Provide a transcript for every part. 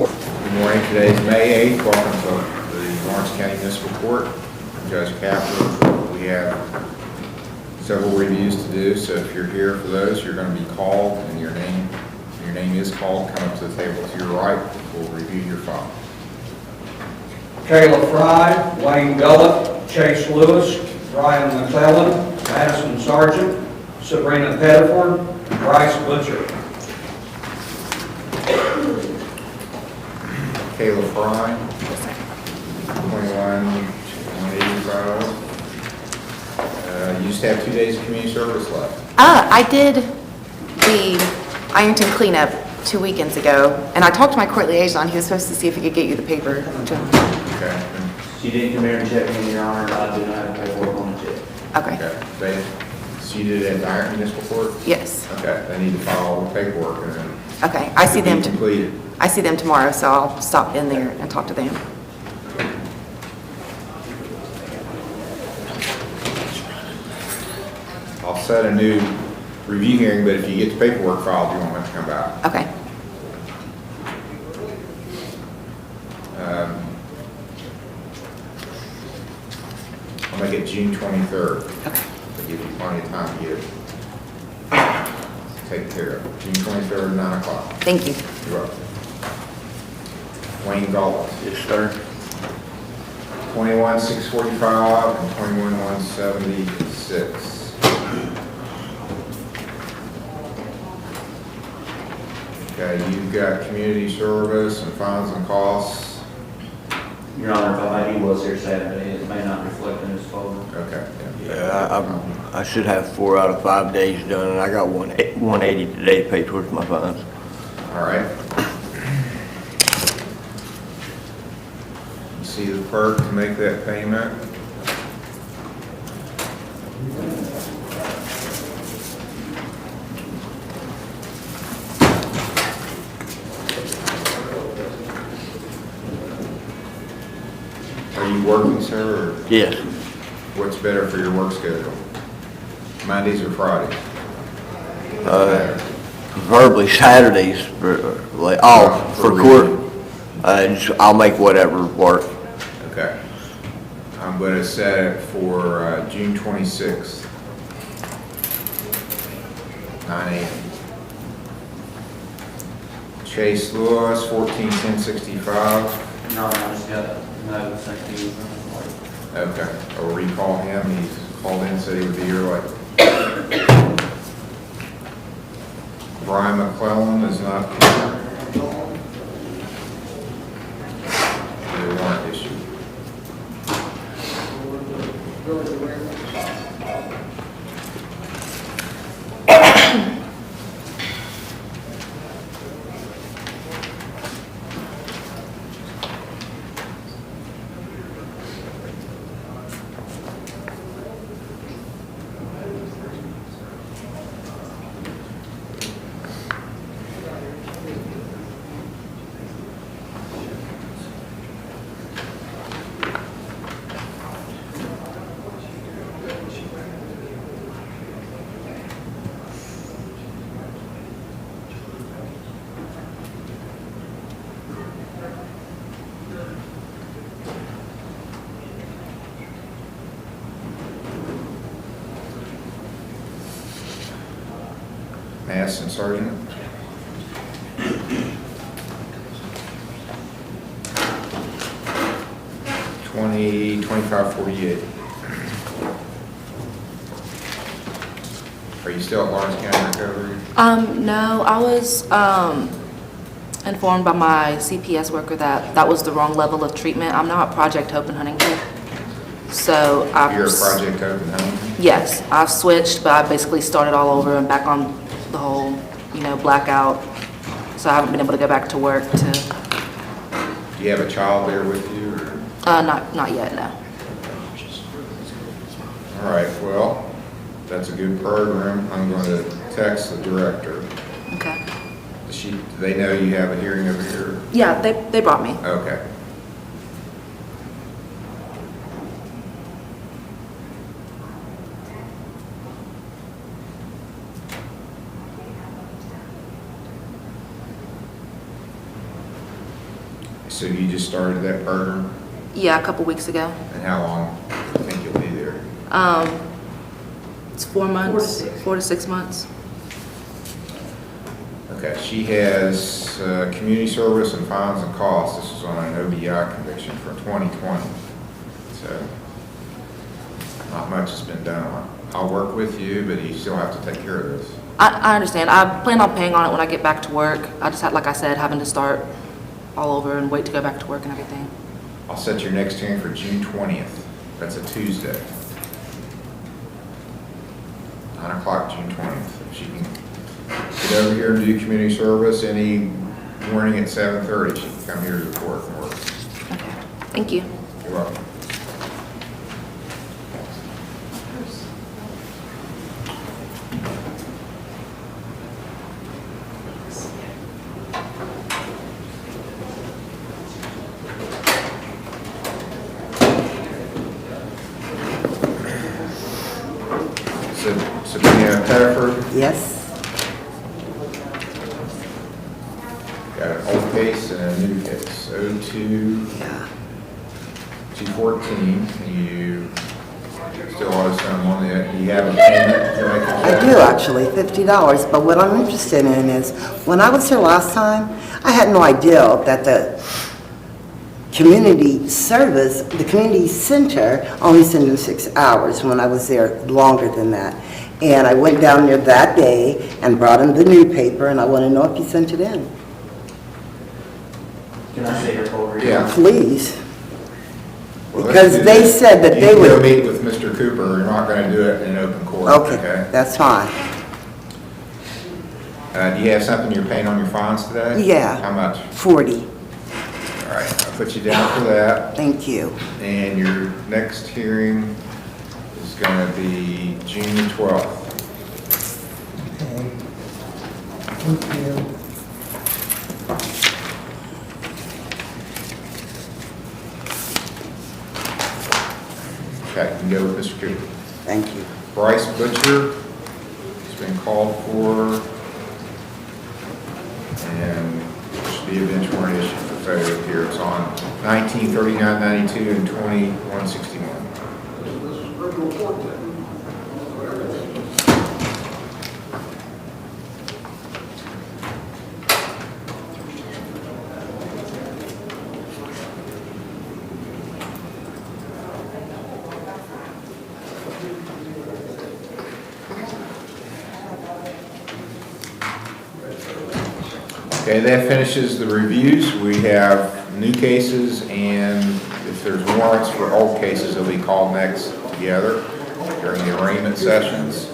court. Good morning. Today is May 8th. Welcome to the Lawrence County Municipal Court. I'm Judge Capper. We have several reviews to do, so if you're here for those, you're going to be called, and your name is called. Come up to the table to your right. We'll review your file. Kayla Fry, Wayne Gullett, Chase Lewis, Ryan McClellan, Madison Sargent, Sabrina Pettiford, Bryce Butcher. Kayla Fry, 21-185. You just have 2 days of community service left. I did the Ironton cleanup 2 weekends ago, and I talked to my court liaison. He was supposed to see if he could get you the paper. Okay. She didn't come here and check me, Your Honor. I do not have paperwork on the check. Okay. So you did it at the Ironton Municipal Court? Yes. Okay, they need to file all the paperwork and then Okay. I see them. completed. I see them tomorrow, so I'll stop in there and talk to them. I'll set a new review hearing, but if you get the paperwork filed, you won't have to come back. Okay. I'll make it June 23rd. Okay. To give you plenty of time to get it taken care of. June 23rd, 9 o'clock. Thank you. You're welcome. Wayne Gullett. Yes, sir. 21-645 and 21-176. Okay, you've got community service and fines and costs. Your Honor, if I might, he was here Saturday. It may not reflect in his folder. Okay. Yeah, I should have 4 out of 5 days done, and I got 180 today to pay towards my fines. All right. You see the clerk to make that payment. Are you working, sir, or Yes. what's better for your work schedule? Mondays or Fridays? Preferably Saturdays off for court. I'll make whatever work. Okay. I'm going to set it for June 26th, 9 a.m. Chase Lewis, 14-1065. No, I just got no, thank you. Okay, I'll recall him. He's called in, said he would be here late. Brian McClellan is not here. The warrant issue. Madison Sargent. $25.48. Are you still at Lawrence County Recovery? No, I was informed by my CPS worker that that was the wrong level of treatment. I'm now at Project Hope in Huntington. So You're a Project Hope in Huntington? Yes, I've switched, but I basically started all over and back on the whole, blackout. So I haven't been able to go back to work to. Do you have a child there with you? Or? Not yet, no. All right, well, that's a good program. I'm going to text the director. Okay. Do they know you have a hearing over here? Yeah, they brought me. Okay. So you just started that program, Yeah, a couple weeks ago. and how long do you think you'll be there? It's 4 months, 4 to 6 months. Okay, she has community service and fines and costs. This is on an OBI conviction for 2020. So not much has been done on it. I'll work with you, but you still have to take care of this. I understand. I plan on paying on it when I get back to work. I just had, like I said, having to start all over and wait to go back to work and everything. I'll set your next hearing for June 20th. That's a Tuesday. 9 o'clock, June 20th. If she can get over here and do community service any morning at 7:30, she can come here to the court and work. Okay, thank you. You're welcome. Sabrina Pettiford, Yes, got an old case and a new case. 02-214, you still owe some on it. You have a payment to make? I do actually, $50. But what I'm interested in is, when I was here last time, I had no idea that the community service, the community center only sent them 6 hours when I was there longer than that. And I went down there that day and brought him the new paper, and I want to know if he sent it in. Can I say your full reading? Yeah. Please. Well, Because let's do they this. said that they You can go would. meet with Mr. Cooper. You're not going to do it in open court, Okay, okay? that's fine. Do you have something you're paying on your fines today? Yeah. How much? 40. All right, I'll put you down for that. Thank you. And your next hearing is going to be June the 12th. Okay. Thank you. Okay, you can go with Mr. Cooper. Thank you. Bryce Butcher has been called for, and there should be a bench warrant issued for failure to appear. It's on 193992 and 2161. Okay, that finishes the reviews. We have new cases, and if there's warrants for old cases, they'll be called next together during the arraignment sessions.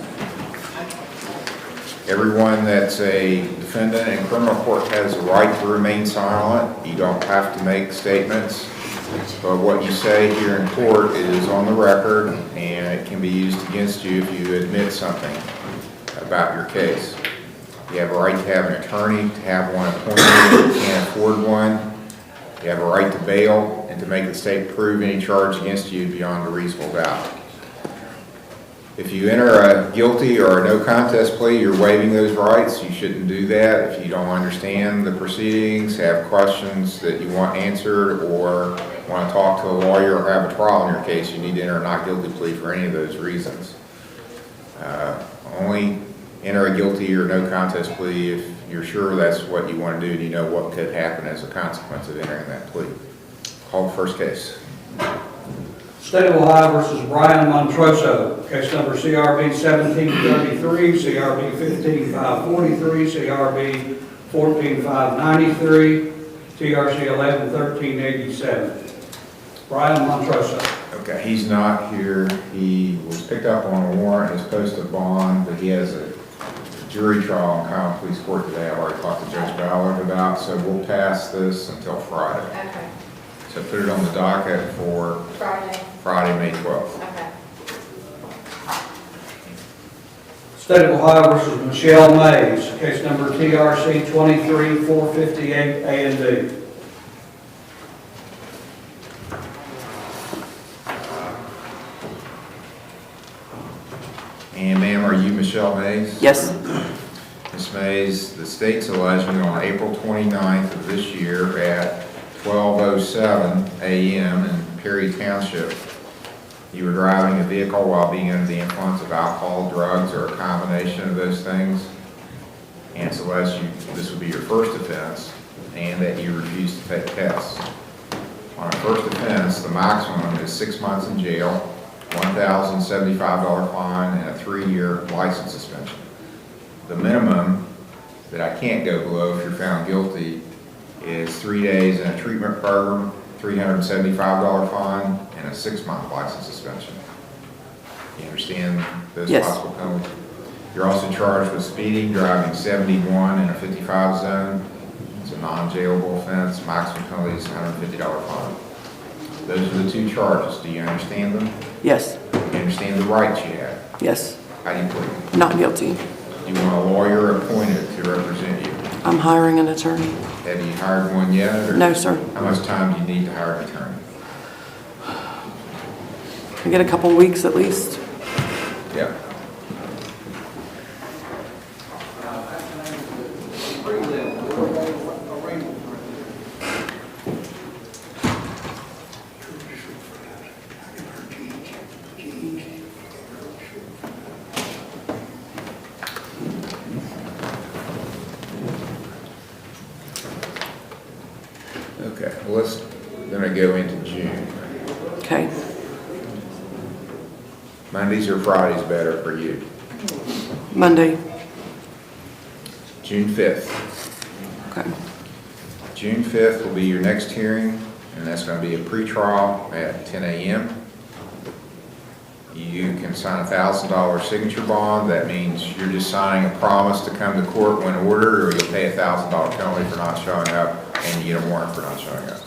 Everyone that's a defendant in criminal court has the right to remain silent. You don't have to make statements, but what you say here in court is on the record, and it can be used against you if you admit something about your case. You have a right to have an attorney, to have one appointed if you can't afford one. You have a right to bail and to make the state prove any charge against you beyond a reasonable doubt. If you enter a guilty or a no contest plea, you're waiving those rights. You shouldn't do that. If you don't understand the proceedings, have questions that you want answered, or want to talk to a lawyer or have a trial in your case, you need to enter a not guilty plea for any of those reasons. Only enter a guilty or no contest plea if you're sure that's what you want to do and you know what could happen as a consequence of entering that plea. Call the first case. State of Ohio versus Brian Montroso, case number CRB 1733, CRB 15543, CRB 14593, TRC 111387. Brian Montroso. Okay, he's not here. He was picked up on a warrant and is posted bond, but he has a jury trial in common police court today. I've already talked to Judge Ballard about, so we'll pass this until Friday. Okay, So put it on the docket for Friday, May 12th. okay. State of Ohio versus Michelle Mays, case number TRC 23458 A and D. And ma'am, are you Michelle Mays? Yes. Ms. Mays, the state's alleging on April 29th of this year at 12 12:07 a.m. in Perry Township. You were driving a vehicle while being under the influence of alcohol, drugs, or a combination of those things. And so this would be your first offense, and that you refuse to take tests. On a first offense, the maximum is 6 months in jail, $1,075 fine, and a 3-year license suspension. The minimum that I can't go below if you're found guilty is 3 days in a treatment program, $375 fine, and a 6-month license suspension. You understand those Yes. possible penalties? You're also charged with speeding, driving 71 in a 55 zone. It's a non-jailable offense. Maximum penalty is $150 fine. Those are the 2 charges. Do you understand them? Yes, Do you understand the rights you have? yes, How do you plead? not guilty. You want a lawyer appointed to represent you. I'm hiring an attorney. Have you hired one yet? Or No, sir. how much time do you need to hire an attorney? I get a couple weeks at least. Yeah. Okay, well, let's gonna go into June. Okay, Mondays or Fridays better for you? Monday. June 5th. Okay, June 5th will be your next hearing, and that's going to be a pretrial at 10 a.m. You can sign a $1,000 signature bond. That means you're just signing a promise to come to court when ordered, or you'll pay a $1,000 penalty for not showing up, and you get a warrant for not showing up.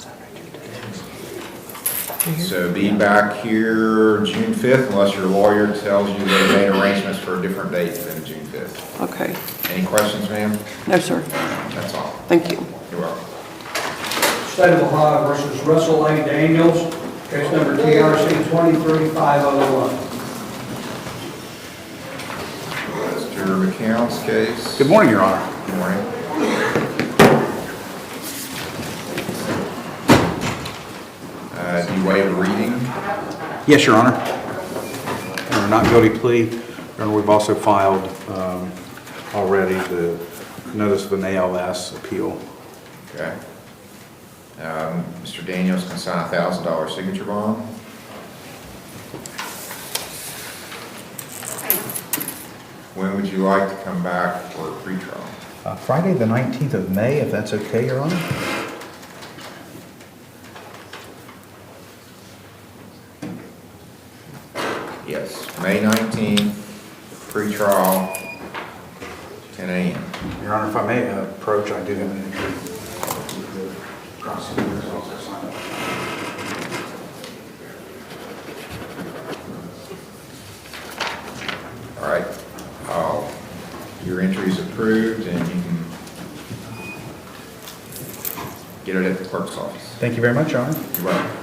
So be back here June 5th unless your lawyer tells you they made arrangements for a different date than June 5th. okay. Any questions, ma'am? No, sir. That's all. Thank you. You're welcome. State of Ohio versus Russell A. Daniels, case number TRC 23-501. Mr. McCown's case. Good morning, Your Honor. Good morning. Do you waive a reading? Yes, Your Honor. Or not guilty plea. Your Honor, we've also filed already the notice of an ALS appeal. Okay. Mr. Daniels can sign a $1,000 signature bond. When would you like to come back for a pretrial? Friday, the 19th of May, if that's okay, Your Honor? Yes, May 19th, pretrial, 10 a.m. Your Honor, if I may approach, I do have an entry. The prosecutor's also signed up. All right. Your entry is approved, and you can get it at the clerk's office. Thank you very much, Your Honor. You're welcome.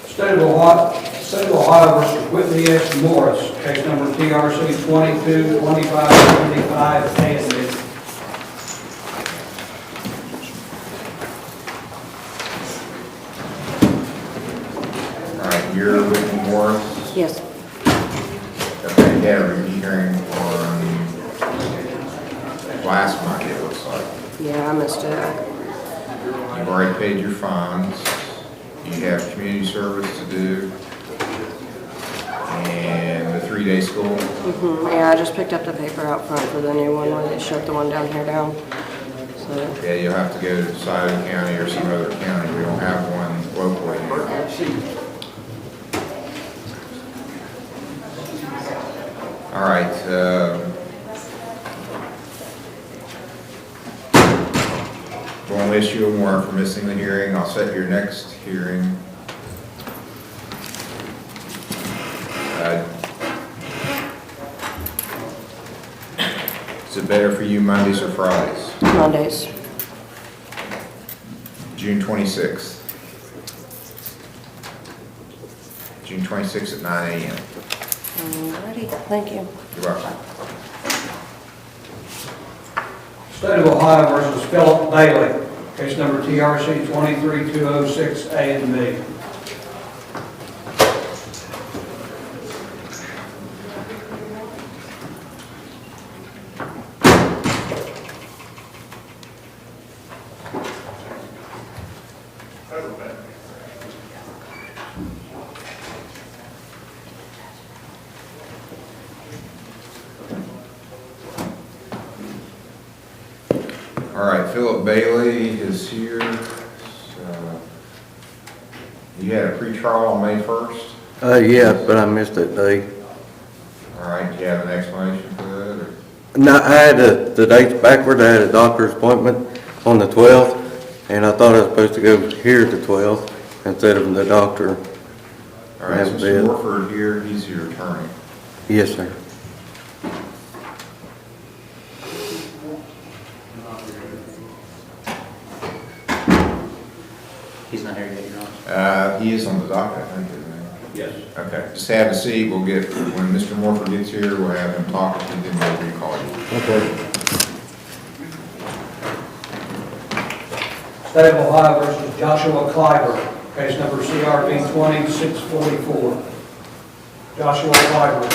State of Ohio versus Whitney S. Morris, case number TRC 22-2575, Anthony. All right, you're with Morris. Yes. Okay, you had a review hearing on last Monday, it looks like. Yeah, I missed it. You've already paid your fines. You have community service to do. And the 3-day school. Yeah, I just picked up the paper out front for the new one where they shut the one down here down. So, Yeah, you'll have to go to Scioto County or some other county. We don't have one locally here. All right. Won't issue a warrant for missing the hearing. I'll set your next hearing. Is it better for you Mondays or Fridays? Mondays. June 26th. June 26th at 9 a.m. Alrighty, thank you. You're welcome. State of Ohio versus Philip Bailey, case number TRC 23206A and B. All right, Philip Bailey is here. So, you had a pretrial on May 1st? Yeah, but I missed that day. All right, do you have an explanation for that? Or? No, I had the dates backward. I had a doctor's appointment on the 12th, and I thought I was supposed to go here the 12th instead of the doctor. All right, so Mr. Warford here, he's your attorney. Yes, sir. He's not here yet, Your Honor. He is on the docket, I think, isn't he? Yes. Okay, just have a seat. We'll get, when Mr. Morford gets here, we'll have him talk to you, then we'll recall you. Okay. State of Ohio versus Joshua Clyber, case number CRB 20644. Joshua Clyber.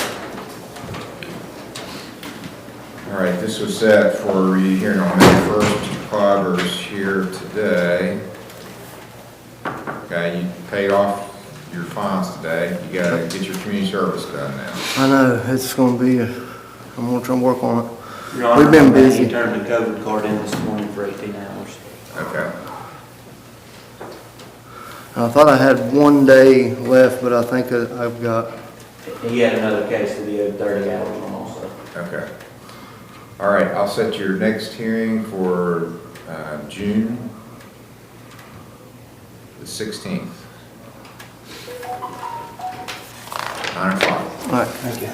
All right, this was set for you hearing on May 1st. Mr. Clyber's here today. Okay, you paid off your fines today. You gotta get your community service done now. I know, it's gonna be, I'm gonna try and work on it. Your Honor, We've been busy. He turned the COVID card in this morning for 18 hours. Okay. I thought I had 1 day left, but I think I've got, He had another case that he owed 30 hours on also. Okay. All right, I'll set your next hearing for June the 16th. 9 o'clock. all right, thank you.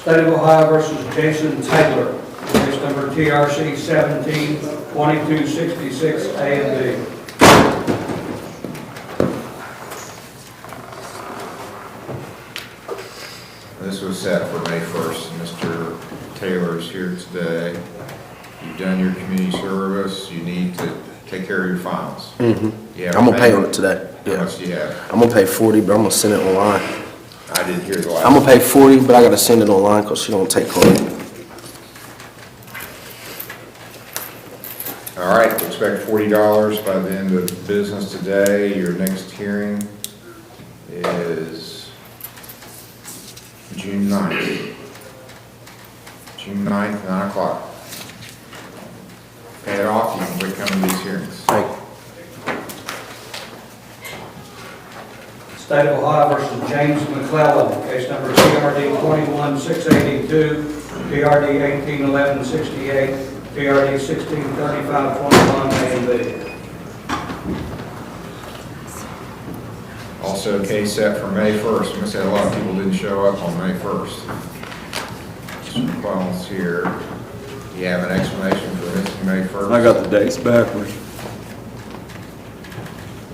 State of Ohio versus Jason Taylor, case number TRC 17-2266A and B. This was set for May 1st. Mr. Taylor's here today. You've done your community service. You need to take care of your files. You have I'm gonna a pay on payment? it today. How Yeah. much do you have? I'm gonna pay 40, but I'm gonna send it online. I didn't hear the last. I'm gonna pay 40, but I gotta send it online because she don't take card. All right, expect $40 by the end of business today. Your next hearing is June 9th. June 9th, 9 o'clock. Pay it off, you can quit coming to these hearings. Thank you. State of Ohio versus James McClellan, case number TRD 21682, TRD 181168, TRD 163521, A and B. Also, a case set for May 1st. Must have a lot of people didn't show up on May 1st. Mr. McClellan's here. You have an explanation for missing May 1st? I got the dates backwards.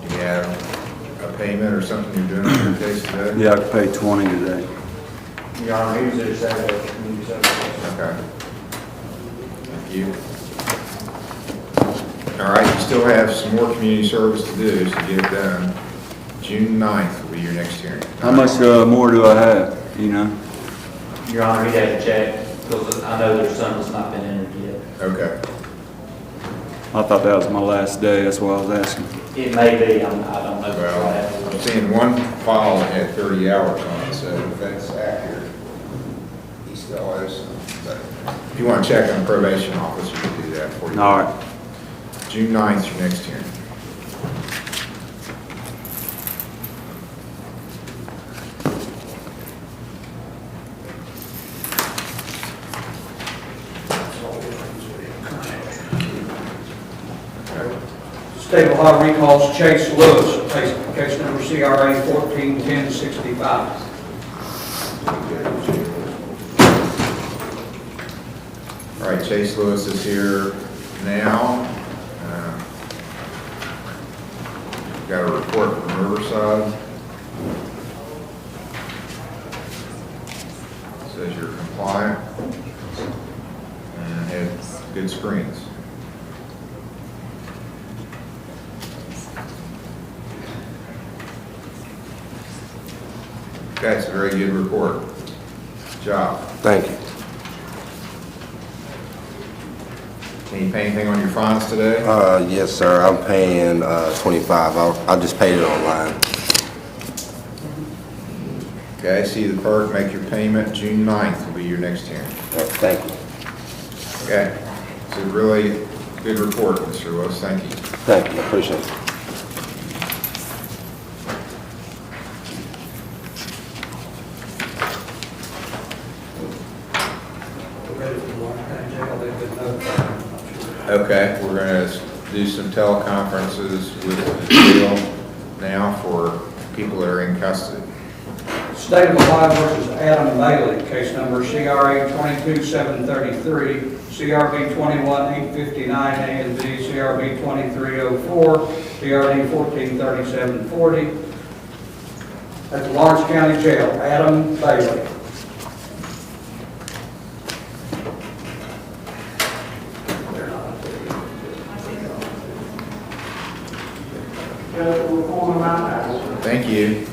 Do you have a payment or something you're doing on your case today? Yeah, I could pay 20 today. Your Honor, he was there Saturday. Community service. Okay. Thank you. All right, you still have some more community service to do, so get it done. June 9th will be your next hearing. How much more do I have, you know? Your Honor, he'd have to check, because I know there's some that's not been entered yet. Okay. I thought that was my last day, that's why I was asking. It may be, I don't know. Well, I'm seeing one file that had 30 hours on it, so if that's accurate, he still has some. But if you want to check on the probation office, you can do that for you. All right. June 9th, your next hearing. State of Ohio recalls Chase Lewis, case number CRA 141065. All right, Chase Lewis is here now. Got a report from Riverside. Says you're compliant and have good screens. That's a very good report. Good job. Thank you. Can you pay anything on your fines today? Yes, sir, I'm paying, 25. I just paid it online. Okay, see the clerk, make your payment. June 9th will be your next hearing. Thank you. Okay, it's a really good report, Mr. Lewis, thank you. Thank you, I appreciate it. Okay, we're going to do some teleconferences with the jail now for people that are in custody. State of Ohio versus Adam Bailey, case number CRA 22733, CRB 21859 A and B, CRB 2304, PRD 143740. At the Lawrence County Jail, Adam Bailey. Thank you.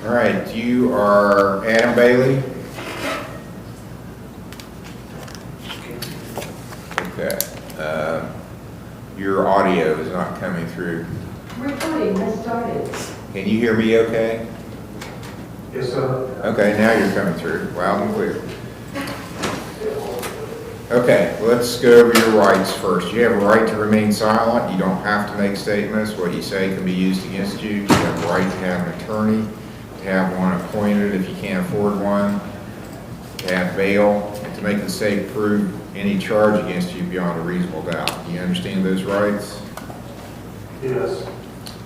All right, you are Adam Bailey? Okay. Your audio is not coming through. Recording has started. Can you hear me okay? Yes, sir. Okay, now you're coming through, loud and clear. Okay, let's go over your rights first. You have a right to remain silent. You don't have to make statements. What you say can be used against you. You have a right to have an attorney, to have one appointed if you can't afford one, to have bail, and to make the state prove any charge against you beyond a reasonable doubt. Do you understand those rights? Yes.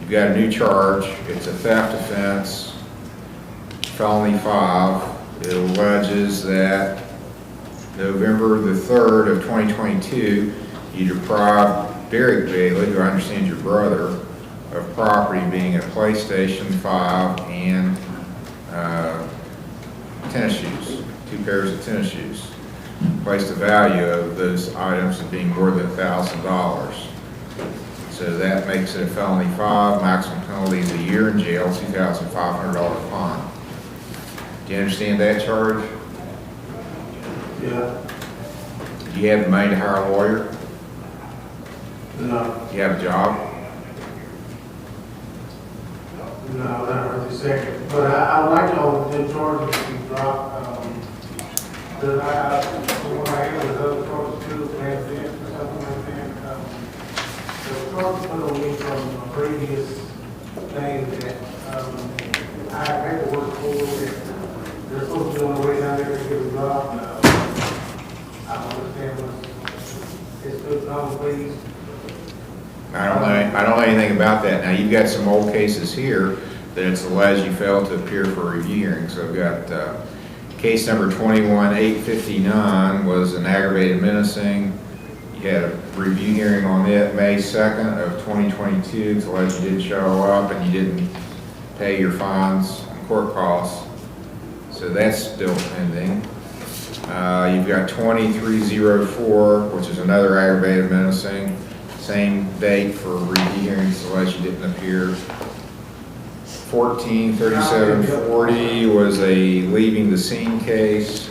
You've got a new charge. It's a theft offense, felony 5. It alleges that November the 3rd of 2022, you deprived Derek Bailey, who I understand is your brother, of property being a PlayStation 5 and tennis shoes, 2 pairs of tennis shoes. Placed the value of those items as being more than $1,000. So that makes it a felony 5, maximum penalty is a year in jail, $2,500 fine. Do you understand that charge? Yeah. Do you have the money to hire a lawyer? No. Do you have a job? No, not right this second. But I like all the charges you dropped. But from what I hear, there's other charges too, or something like that. The charges put on me from a previous thing that I had paperwork for that they're supposed to be on the way down there to get a job. I don't understand what it's good, please. I don't know anything about that. Now, you've got some old cases here that it's alleged you failed to appear for a review hearing. So I've got case number 21859 was an aggravated menacing. You had a review hearing on it May 2nd of 2022, it's alleged you didn't show up and you didn't pay your fines and court costs. So that's still pending. You've got 2304, which is another aggravated menacing. Same date for review hearings, alleged you didn't appear. 143740 was a leaving the scene case.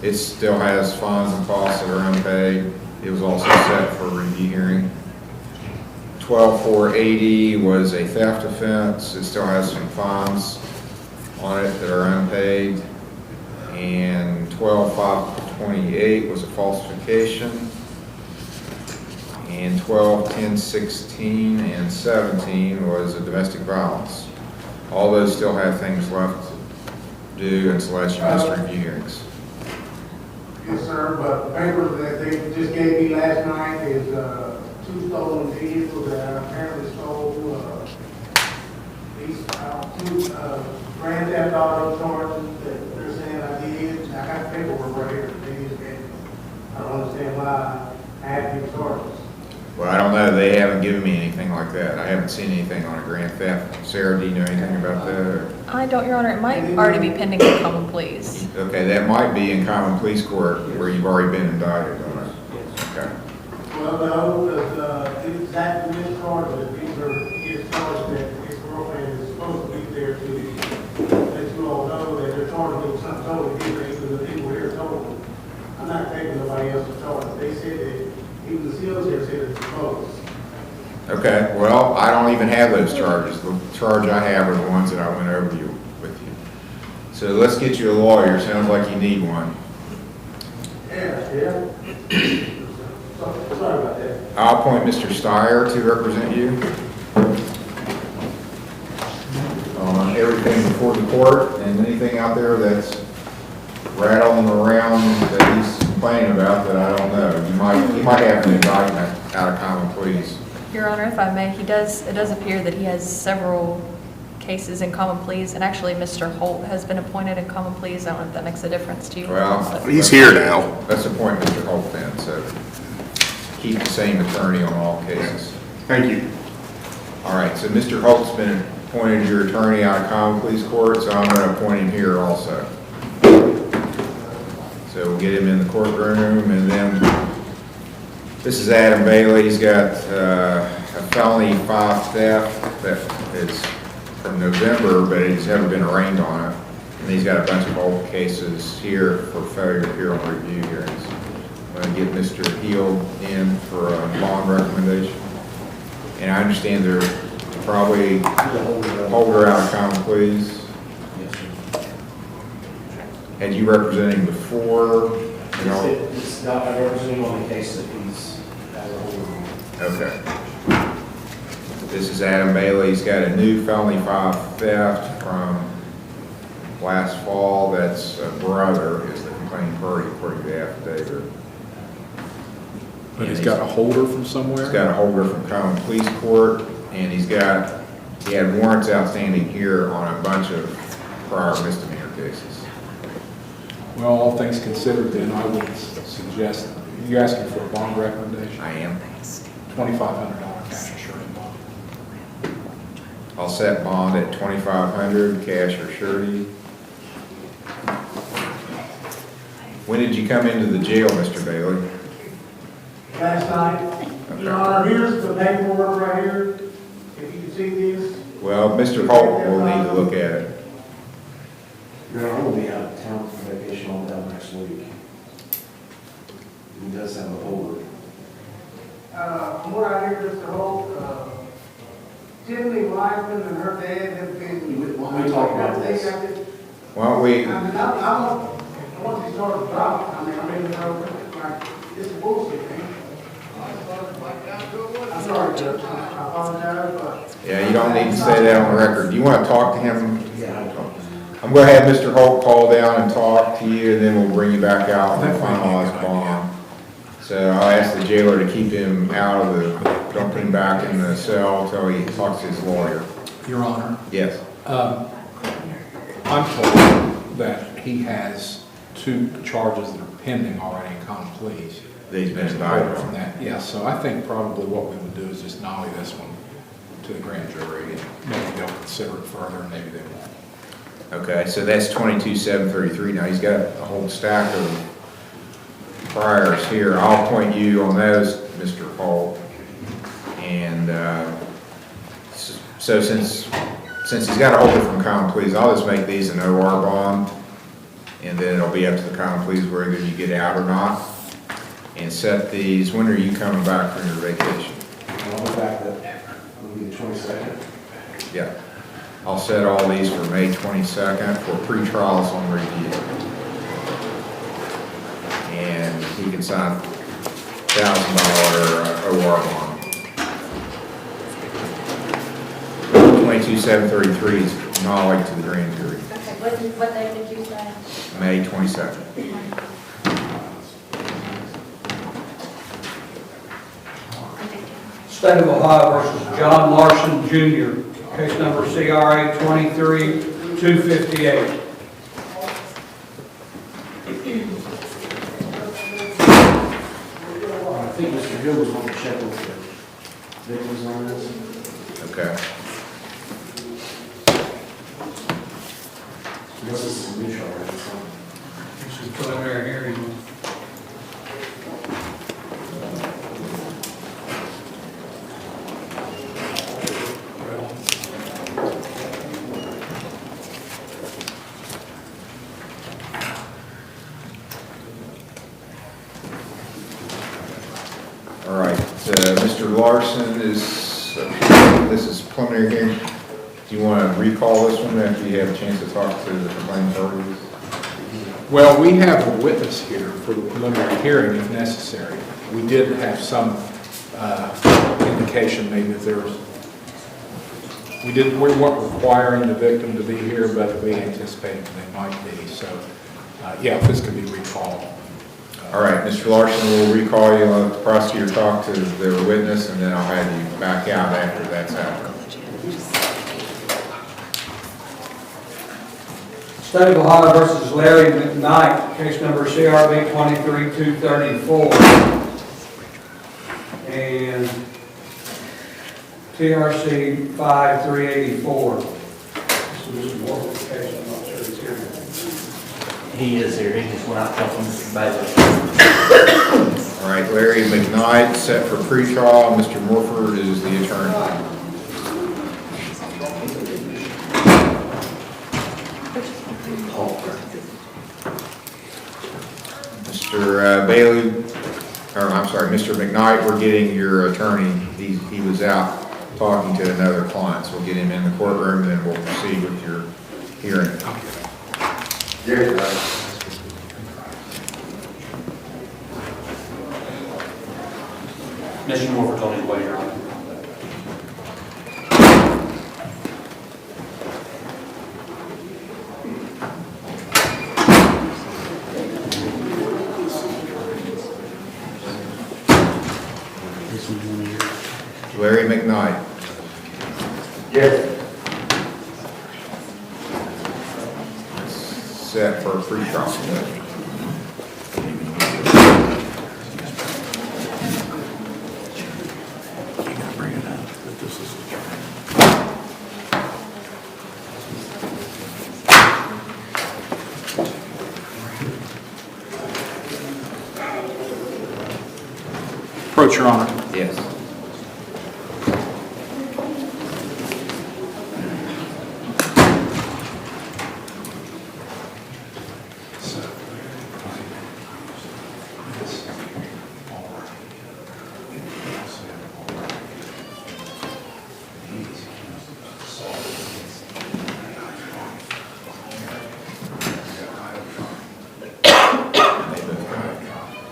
It still has fines and costs that are unpaid. It was also set for a review hearing. 12480 was a theft offense. It still has some fines on it that are unpaid. And 12528 was a falsification. And 121016 and 17 was a domestic violence. All those still have things left due until you missed review hearings. Yes, sir, but the paper that they just gave me last night is, 2 stolen vehicles that I apparently stole, these, 2, grand theft auto charges that they're saying I did. I got the paperwork right here, they just gave me. I don't understand why I had these charges. Well, I don't know, they haven't given me anything like that. I haven't seen anything on a grand theft. Sarah, do you know anything about that? Or? I don't, Your Honor. It might already be pending in common pleas. Okay, that might be in common police court where you've already been indicted on it. Okay. Well, no, because, it's exactly this charge that these are, his charge that his girlfriend is supposed to be there to let you all know that they're charging me with something totally different, even the people here told me. I'm not taking nobody else's charge. They said that, even the seals here said it's closed. Okay, well, I don't even have those charges. The charge I have are the ones that I went over with you. So let's get you a lawyer. Sounds like you need one. Yeah. Sorry about that. I'll appoint Mr. Steyer to represent you on everything before the court and anything out there that's rattling around that he's complaining about that I don't know. You might have an indictment out of common pleas. Your Honor, if I may, it does appear that he has several cases in common pleas, and actually Mr. Holt has been appointed in common pleas. I don't know if that makes a difference to you. Well, He's here now. Let's appoint Mr. Holt then, so keep the same attorney on all cases. Thank you. All right, so Mr. Holt's been appointed your attorney out of common pleas court, so I'm going to appoint him here also. So we'll get him in the courtroom, and then this is Adam Bailey. He's got a felony 5 theft that is from November, but he's never been arraigned on it. And he's got a bunch of old cases here for failure to appear on review hearings. I'm going to get Mr. Heald in for a bond recommendation. And I understand they're probably holder out of common pleas. Had you represented him before? It's not, I represent him on the case that he's as a holder. Okay. This is Adam Bailey. He's got a new felony 5 theft from last fall. That's a brother is the complaining party according to the affidavit. But he's got a holder from somewhere? He's got a holder from common police court, and he had warrants outstanding here on a bunch of prior misdemeanor cases. Well, all things considered, then I would suggest, you asking for a bond recommendation? I am. $2,500 cash or surety bond. I'll set bond at $2,500 cash or surety. When did you come into the jail, Mr. Bailey? Last night, Your Honor, here's the paperwork right here. If you can see this. Well, Mr. Holt will need to look at it. Your Honor, I'm going to be out of town for vacation all down next week. He does have a holder. From what I hear, Mr. Holt, Tiffany Wiseman and her dad have been. Why don't we talk about this? Why don't we, I want these charges dropped. I mean, it's bullshit, man. I'm sorry, Judge. I apologize, but. yeah, you don't need to say that on the record. Do you want to talk to him? Yeah, I'll talk to him. I'm going to have Mr. Holt call down and talk to you, and then we'll bring you back out and finalize bond. So I'll ask the jailer to keep him out of don't put him back in the cell until he talks to his lawyer. Your Honor? Yes. I'm told that he has 2 charges that are pending already in common pleas. that he's been There's a invited vote from on. that, yeah, so I think probably what we would do is just nolly this one to the grand jury, and maybe they'll consider it further, and maybe they won't. Okay, so that's 22,733. Now, he's got a whole stack of priors here. I'll point you on those, Mr. Paul. And so since he's got a whole different common pleas, I'll just make these an OR bond, and then it'll be up to the common pleas whether you get out or not. And set these, when are you coming back from your vacation? I'll be back, that will be the 22nd. Yeah. I'll set all these for May 22nd for pre-trials on review. And he can sign $1,000 OR bond. 22,733 is nollie to the grand jury. Okay, what day did you say? May 22nd. State of Ohio versus John Larson Jr., case number CRA 23-258. I think Mr. Hill was going to check with the victims on this. Okay. This is a new charge. This is preliminary hearing. All right, Mr. Larson this is preliminary hearing. Do you want to recall this one after you have a chance to talk to the complaining parties? Well, we have a witness here for the preliminary hearing if necessary. We did have some indication maybe that we weren't requiring the victim to be here, but we anticipated they might be. So, yeah, if this could be recalled. All right, Mr. Larson, we'll recall you, let the prosecutor talk to their witness, and then I'll have you back out after that's happened. State of Ohio versus Larry McKnight, case number CRB 23-234. And TRC 5384. This is Mr. Morgan's case, I'm not sure he's here. He is here, he just went out talking to Mr. Bailey. All right, Larry McKnight set for pretrial. Mr. Morford is the attorney. Mr. Bailey, or I'm sorry, Mr. McKnight, we're getting your attorney. He was out talking to another client, so we'll get him in the courtroom, and then we'll proceed with your hearing. Mr. Morford's on his way, Your Honor. Larry McKnight. Yes. Set for a pretrial. Approach, Your Honor. Yes.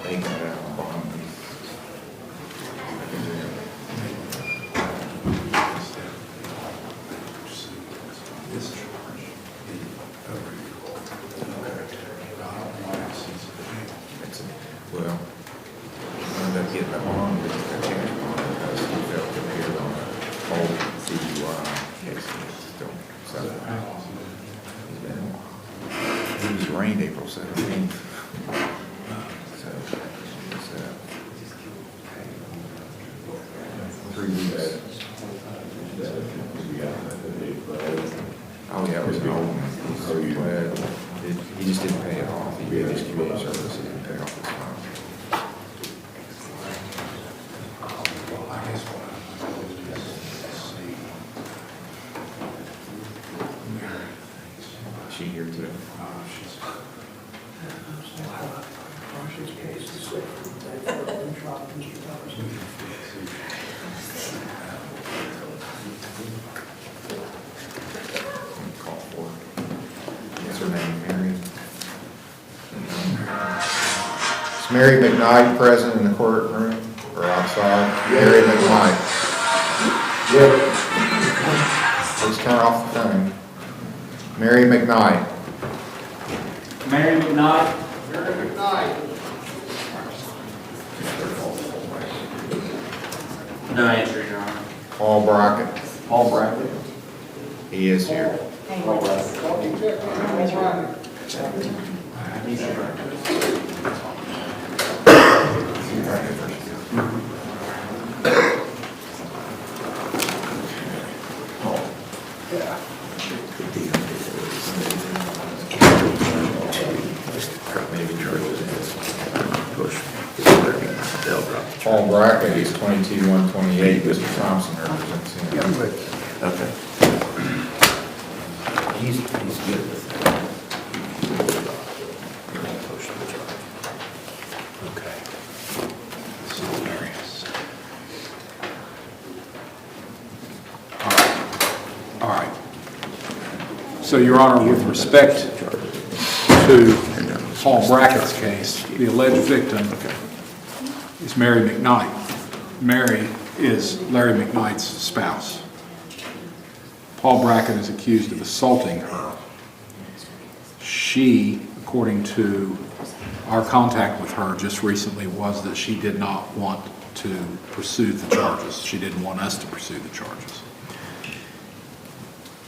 They can have a bond. case. Oh, yeah, it was an old one. So you had, he just didn't pay it off. He gave his community service, he didn't pay off his fine. She here too. Call for it. What's her name, Mary? Is Mary McKnight present in the courtroom or outside? Mary McKnight. Please turn off the phone. Mary McKnight. Mary McKnight? Very good night. No answer, Your Honor. Paul Brackett. Paul Brackett? He is here. Paul Brackett. Paul Brackett is 22-128. Mr. Thompson represents him. Okay. He's good with that. All right. So, Your Honor, with respect to Paul Brackett's case, the alleged victim is Mary McKnight. Mary is Larry McKnight's spouse. Paul Brackett is accused of assaulting her. She, according to our contact with her just recently, was that she did not want to pursue the charges. She didn't want us to pursue the charges.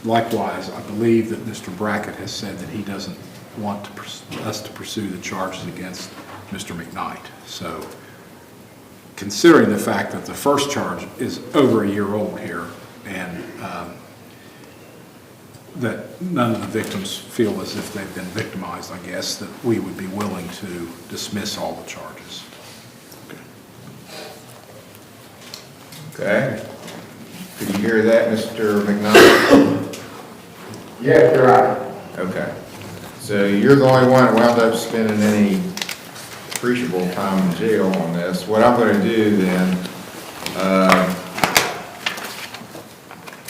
Likewise, I believe that Mr. Brackett has said that he doesn't want us to pursue the charges against Mr. McKnight. So, considering the fact that the first charge is over a year old here, and that none of the victims feel as if they've been victimized, I guess, that we would be willing to dismiss all the charges. Okay. Could you hear that, Mr. McKnight? Yes, Your Honor. Okay. So you're the only one that wound up spending any appreciable time in jail on this. What I'm going to do then,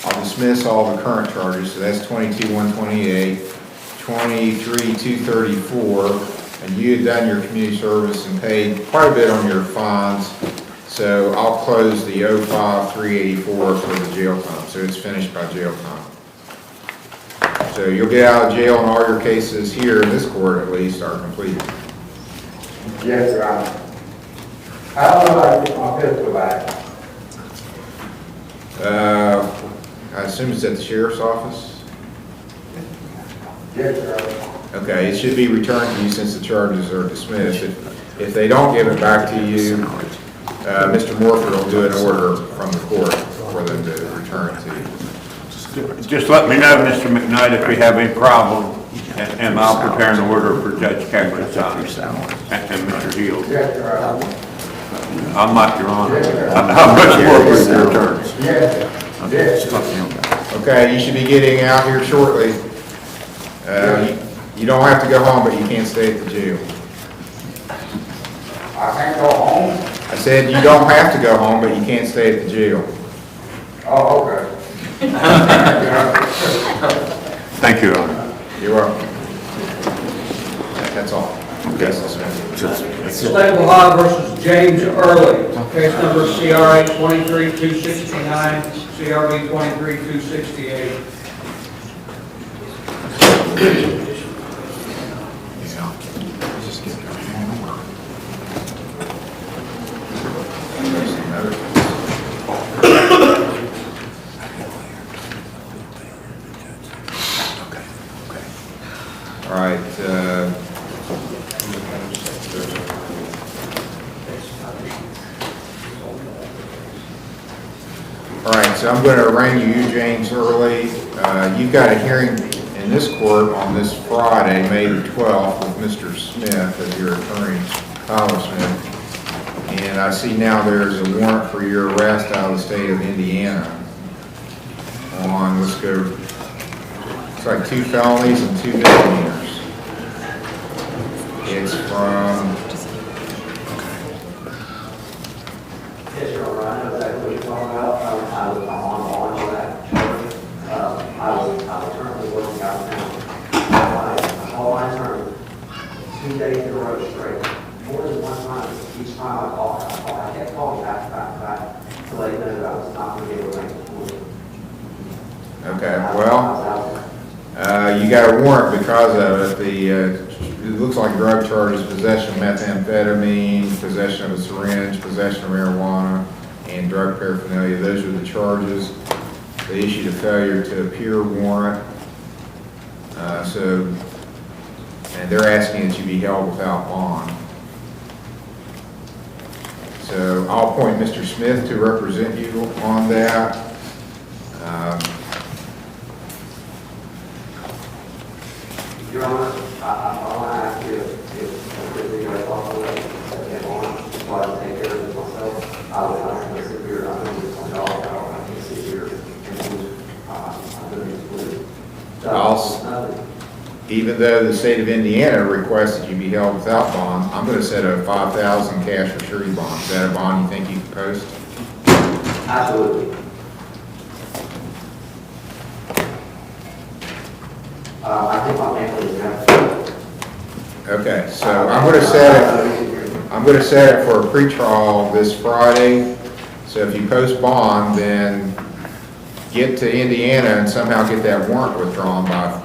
I'll dismiss all the current charges. So that's 22-128, 23-234, and you had done your community service and paid quite a bit on your fines. So I'll close the 05-384 for the jail time. So it's finished by jail time. So you'll get out of jail and all your cases here in this court at least are completed. Yes, Your Honor. How do I get my pistol back? I assume it's at the sheriff's office? Yes, Your Honor. Okay, it should be returned to you since the charges are dismissed. If they don't give it back to you, Mr. Morford will do an order from the court for them to return it to you. Just let me know, Mr. McKnight, if we have any problem, and I'll prepare an order for Judge Cameron's office and Mr. Heald. Yes, Your Honor. I'm not Your Honor. How much more for your returns? Yes. Okay, you should be getting out here shortly. You don't have to go home, but you can't stay at the jail. I can't go home? I said you don't have to go home, but you can't stay at the jail. Oh, okay. Thank you, Your Honor. You're welcome. That's all. Okay. State of Ohio versus James Early, case number CRA 23-269, CRB 23-268. All right. All All right, so I'm going to arraign you, James, early. You've got a hearing in this court on this Friday, May the 12th, with Mr. Smith as your attorney, Tyler Smith. And I see now there's a warrant for your arrest out of the state of Indiana on, let's go, it's like 2 felonies and 2 misdemeanors. It's from, Yes, Your Honor, I know exactly what you're talking about. I'm on that charge. I was currently working out of town. I called my attorney 2 days in a row straight. More than one time, each time I called, I kept calling back to let you know that I was not going to be able to make the point. okay, well, you got a warrant because of it. It looks like drug charges, possession of methamphetamine, possession of a syringe, possession of marijuana, and drug paraphernalia. Those are the charges. They issued a failure to appear warrant. And they're asking that you be held without bond. So I'll appoint Mr. Smith to represent you on that. Your Honor, I want to ask you if you guys also let me on, so I can take care of this myself. I would sit here, I know it's my job, I can sit here and I'm going to be Even though the state of Indiana requests that you be held without bond, I'm going to set a $5,000 cash for surety bond. Is that a bond you think you can post? Absolutely. I think my family is going to. Okay, so I'm going to set it for a pretrial this Friday. So if you post bond, then get to Indiana and somehow get that warrant withdrawn by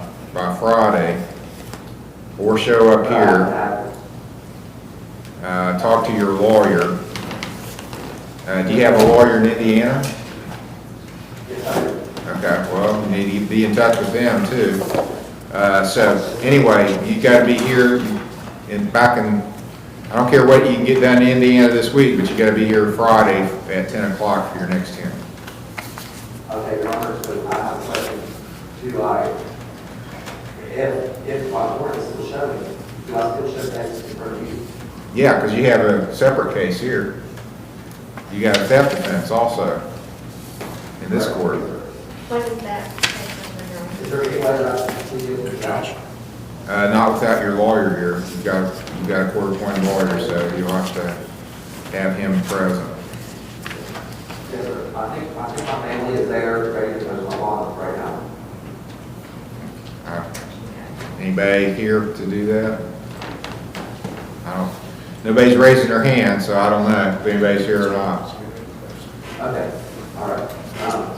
Friday, or show up here, talk to your lawyer. Do you have a lawyer in Indiana? Okay, well, you need to be in touch with them too. So anyway, you got to be here I don't care what you can get done in Indiana this week, but you got to be here Friday at 10 o'clock for your next hearing. Okay, Your Honor, so I have a question. If my warrant is still showing, do I still show that in front of you? Yeah, because you have a separate case here. You got a theft offense also in this court. What is that? Is there any way that I can see it without? Not without your lawyer here. You've got a court-appointed lawyer, so you'll have to have him present. Yes, sir. I think my family is there, ready to post my bond right now. Anybody here to do that? Nobody's raising their hand, so I don't know if anybody's here or not. Okay, all right.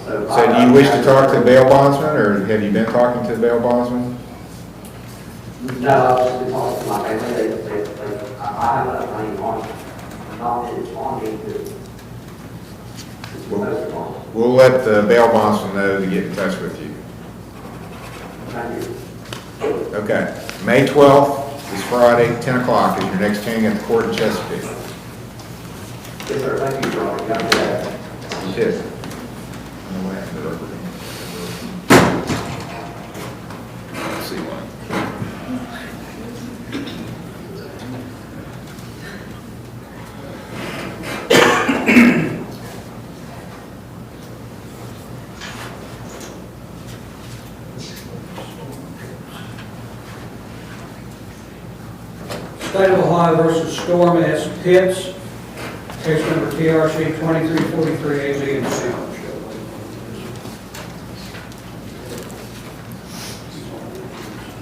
So do you wish to talk to the bail bondsman, or have you been talking to the bail bondsman? No, I've just been talking to my family. I have enough money on me to post the bond. We'll let the bail bondsman know to get in touch with you. Thank you. Okay, May 12th is Friday, 10 o'clock is your next hearing at the court in Chesapeake. Yes, sir. Thank you, Your Honor. You got that. You did. Let's see one. State of Ohio versus Storm S. Pitts, case number TRC 2343 AZ and C.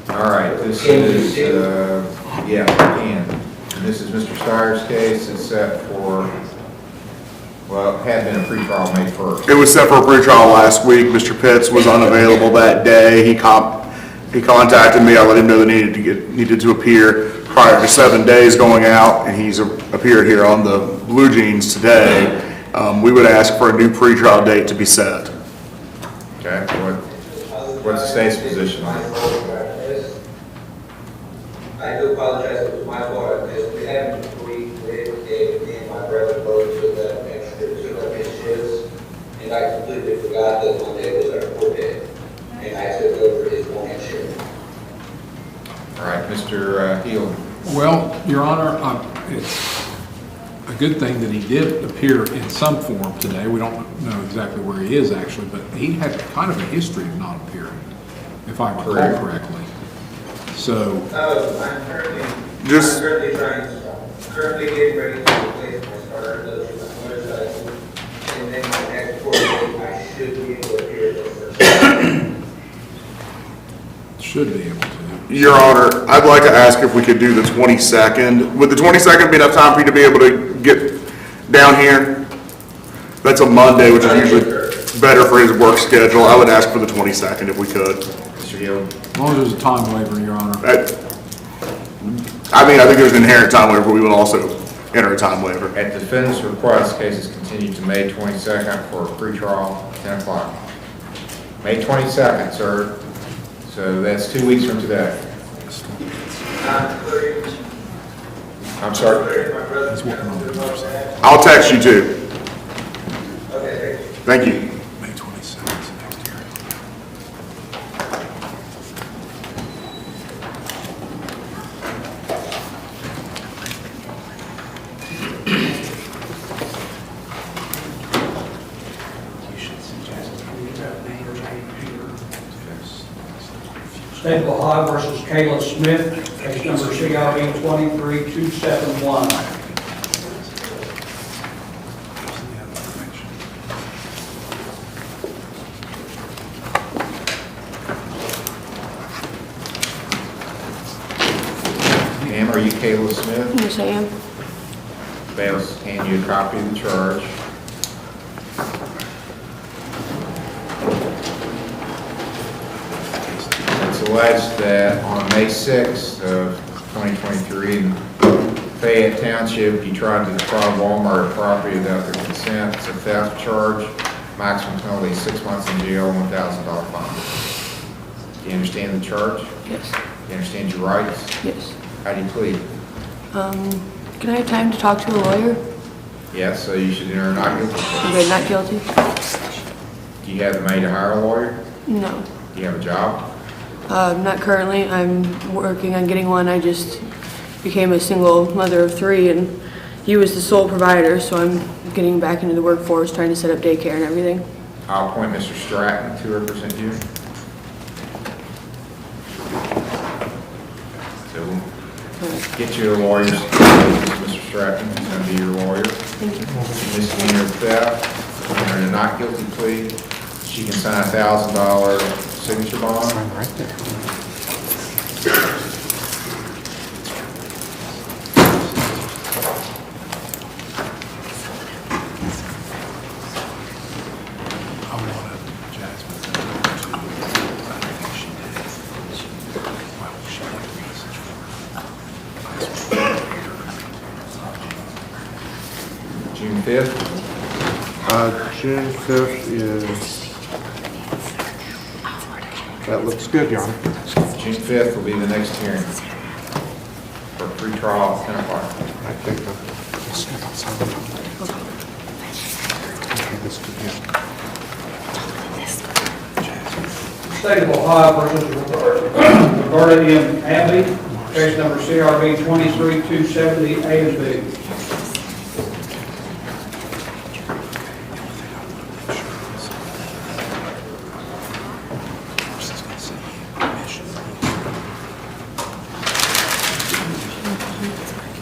All right, this is, yeah, and this is Mr. Steyer's case. It's set for, well, it had been a pretrial May 1st. It was set for a pretrial last week. Mr. Pitts was unavailable that day. He contacted me. I let him know that he needed to appear prior to 7 days going out, and he's appeared here on the Blue Jeans today. We would ask for a new pretrial date to be set. Okay, what's the state's position on it? I do apologize, it was my fault. We haven't agreed with me and my brother both to the extra 2 shifts, and I completely completely forgot that Monday was our court day, and I took over his morning shift. All right, Mr. Hill. Well, Your Honor, it's a good thing that he did appear in some form today. We don't know exactly where he is actually, but he had kind of a history of not appearing, if I recall correctly. So, I'm currently getting ready to replace my starter motorcycle, and then the next court date, I should be able to appear this first. should be able to. Your Honor, I'd like to ask if we could do the 22nd. Would the 22nd be enough time for you to be able to get down here? That's a Monday, which is usually better for his work schedule. I would ask for the 22nd if we could. Mr. Hill. As long as there's a time waiver, Your Honor. I think there's an inherent time waiver, but we will also enter a time waiver. At the defendant's request, case is continued to May 22nd for a pretrial, 10 o'clock. May 22nd, sir. So that's 2 weeks from today. I'm sorry. I'll text you too. Thank you. May 27th is the next hearing. State of Ohio versus Kayla Smith, case number CRB 23271. Ma'am, are you Kayla Smith? Yes, I am. Bail hand you a copy of the charge. It's alleged that on May 6th of 2023 in Fayette Township, you tried to defraud Walmart of property without their consent. It's a theft charge. Maximum penalty 6 months in jail, $1,000 fine. Do you understand the charge? Yes. Do you understand your rights? Yes. How do you plead? Can I have time to talk to a lawyer? Yes, so you should enter a not guilty plea. Okay, not guilty? Do you have the money to hire a lawyer? No. Do you have a job? Not currently. I'm working on getting one. I just became a single mother of 3, and he was the sole provider, so I'm getting back into the workforce, trying to set up daycare and everything. I'll appoint Mr. Stratton to represent you. So we'll get you a lawyer. Mr. Stratton is going to be your lawyer. Thank you. Misdemeanor theft, enter a not guilty plea. She can sign a $1,000 signature bond. Right there. June 5th. June 5th is, that looks good, Your Honor. June 5th will be the next hearing for pre-trial 10 o'clock. I think let's step outside. Okay, this could be it. State of Ohio versus Roberta M. Abbey, case number CRB 23270, A and B.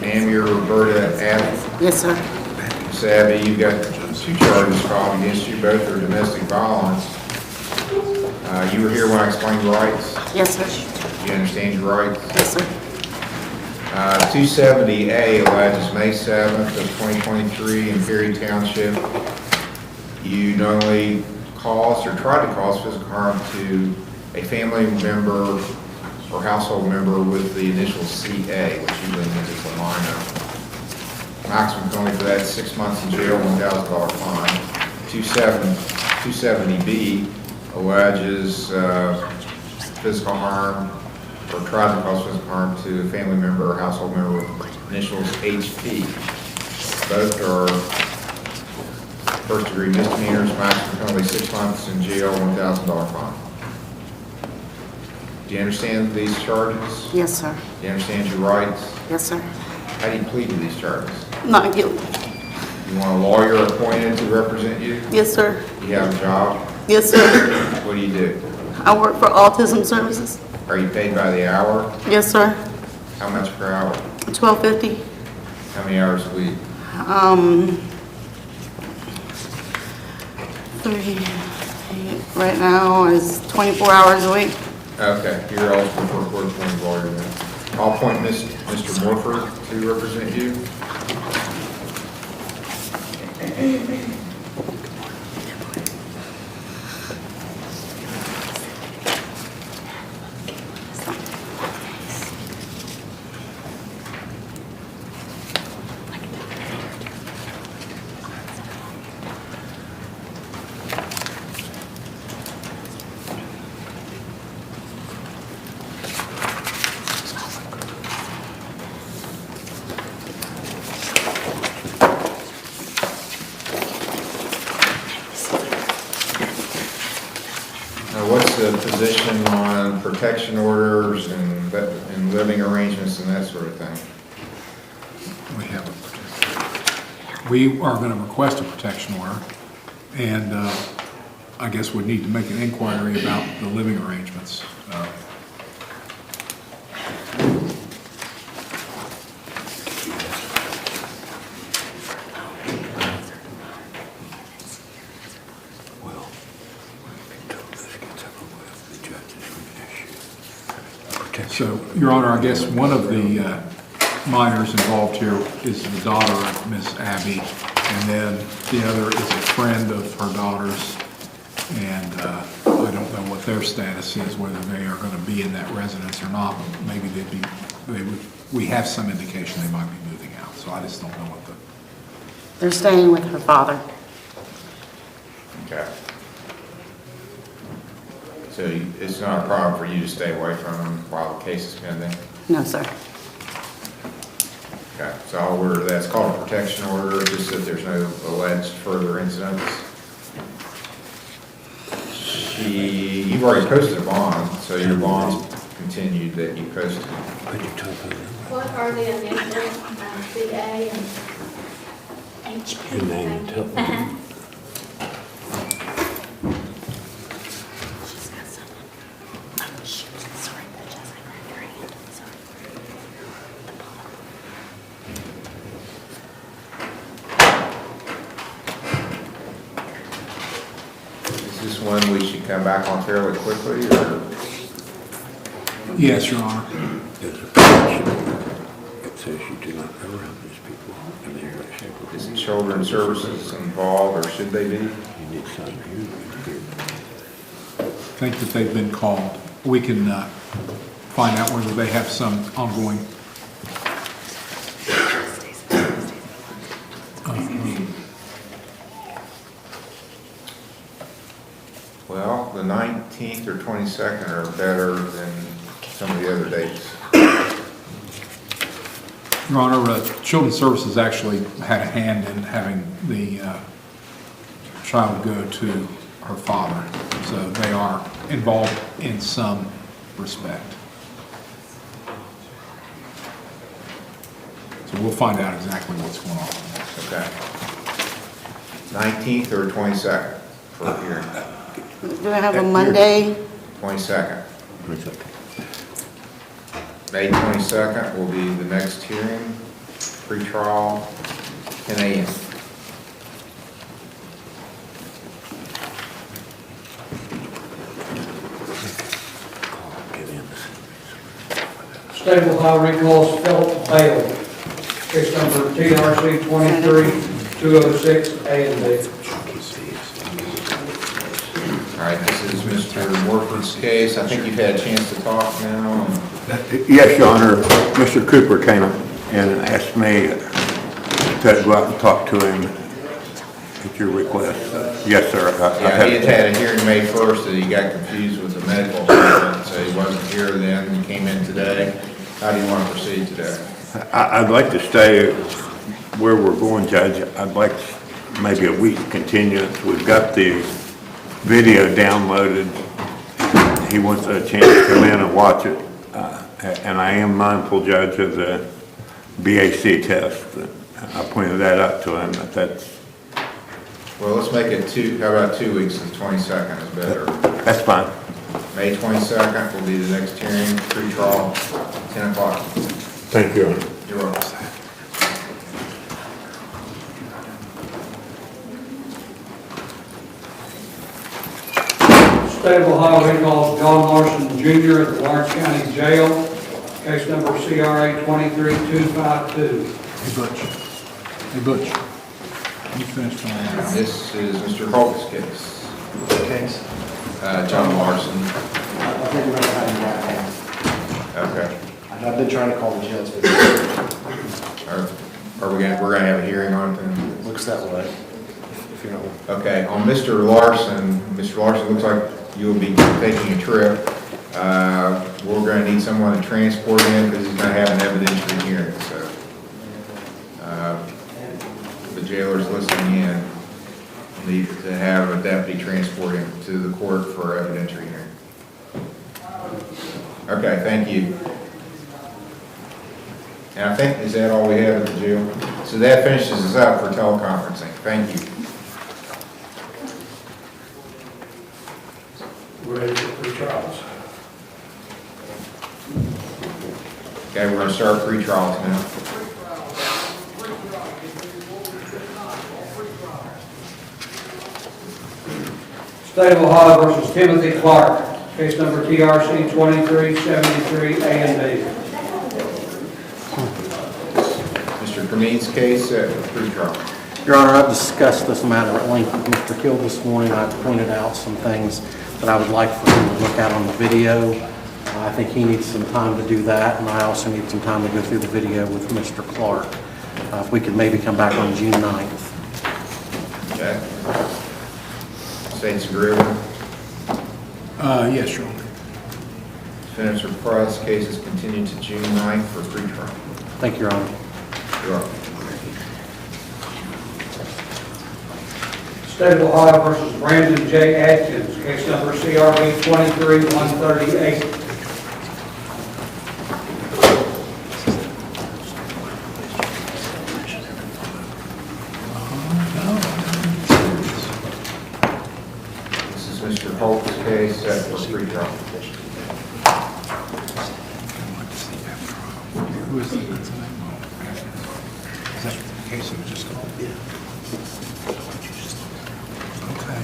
Ma'am, you're Roberta Abbey. Yes, sir. Ms. Abbey, you've got 2 charges filed against you. Both are domestic violence. You were here when I explained your rights. Yes, sir. You understand your rights? Yes, sir. 270A alleges May 7th of 2023 in Perry Township, you not only caused or tried to cause physical harm to a family member or household member with the initial CA, which usually means it's a minor. Maximum penalty for that is 6 months in jail, $1,000 fine. 270B alleges physical harm or tried to cause physical harm to a family member or household member with initials HP. Both first-degree misdemeanors, maximum penalty 6 months in jail, $1,000 fine. Do you understand these charges? Yes, sir. Do you understand your rights? Yes, sir. How do you plead to these charges? Not guilty. You want a lawyer appointed to represent you? Yes, sir. You have a job? Yes, sir. What do you do? I work for Autism Services. Are you paid by the hour? Yes, sir. How much per hour? $12.50. How many hours a week? 3, right now is 24 hours a week. Okay, you're eligible for a court-appointed lawyer then. I'll appoint Mr. Morford to represent you. Now, what's the position on protection orders and living arrangements and that sort of thing? We are going to request a protection order, and I guess we need to make an inquiry about the living arrangements. So, Your Honor, I guess one of the minors involved here is the daughter of Miss Abby, and then the other is a friend of her daughter's, and I don't know what their status is, whether they are going to be in that residence or not. Maybe we have some indication they might be moving out, so I just don't know what the... They're staying with her father. Okay. So it's not a problem for you to stay away from them while the case is pending? No, sir. Okay, so I'll order that. It's called a protection order, just that there's no alleged further incidents. You've already posted a bond, so your bond's continued that you posted. What are the initials, CA and HP? Your name and telephone. Is this one we should come back on fairly quickly, or? Yes, Your Honor. There's a protection order. It says you do not go around these people, and they're going to shake with Is Children's Services involved, or should they be? you need something here. I think that they've been called. We can find out whether they have some ongoing. Well, the 19th or 22nd are better than some of the other dates. Your Honor, Children's Services actually had a hand in having the child go to her father, so they are involved in some respect. So we'll find out exactly what's going on. Okay. 19th or 22nd for a hearing? Do I have a Monday? 22nd. May 22nd will be the next hearing, pre-trial, 10 a.m. State of Ohio recalls Philip Bailey, case number TRC 23-206 A and B. All right, this is Mr. Morford's case. I think you've had a chance to talk now. Yes, Your Honor. Mr. Cooper came and asked me to go out and talk to him at your request. Yes, sir. Yeah, he had a hearing May 1st, and he got confused with the medical appointment, so he wasn't here then. He came in today. How do you want to proceed today? I'd like to stay where we're going, Judge. I'd like maybe a week continuance. We've got the video downloaded. He wants a chance to come in and watch it. And I am mindful, Judge, of the BAC test. I pointed that out to him, that that's... Well, let's make it how about 2 weeks, the 22nd is better. That's fine. May 22nd will be the next hearing, pre-trial, 10 o'clock. Thank you, Your Honor. You're welcome. State of Ohio recalls John Larson Jr. at the Lawrence County Jail, case number CRA 23252. Hey, Butch. Hey, Butch. You finished on that? This is Mr. Holt's case. Case. John Larson. I think we're gonna have him right now. Okay. I've been trying to call the jails, but We're gonna have a hearing on it then? looks that way. If you know. Okay, on Mr. Larson, looks like you'll be taking a trip. We're gonna need someone to transport him because he's gonna have an evidentiary hearing, so. The jailer's listening in. Need to have a deputy transport him to the court for evidentiary hearing. Okay, thank you. And I think, is that all we have at the jail? So that finishes us up for teleconferencing. Thank you. Ready for pre-trials. Okay, we're gonna start pre-trials now. State of Ohio versus Timothy Clark, case number TRC 2373 A and B. Mr. Kermeen's case for pre-trial. Your Honor, I've discussed this matter at length with Mr. Kill this morning. I've pointed out some things that I would like for him to look at on the video. I think he needs some time to do that, and I also need some time to go through the video with Mr. Clark. If we could maybe come back on June 9th. Okay. State's agreeable. Yes, Your Honor. Senator Price case is continued to June 9th for pre-trial. Thank you, Your Honor. You're welcome. State of Ohio versus Brandon J. Atkins, case number CRB 23138. This is Mr. Holt's case set for pre-trial. Who is the name? Is that the case that was just called? Yeah. Okay.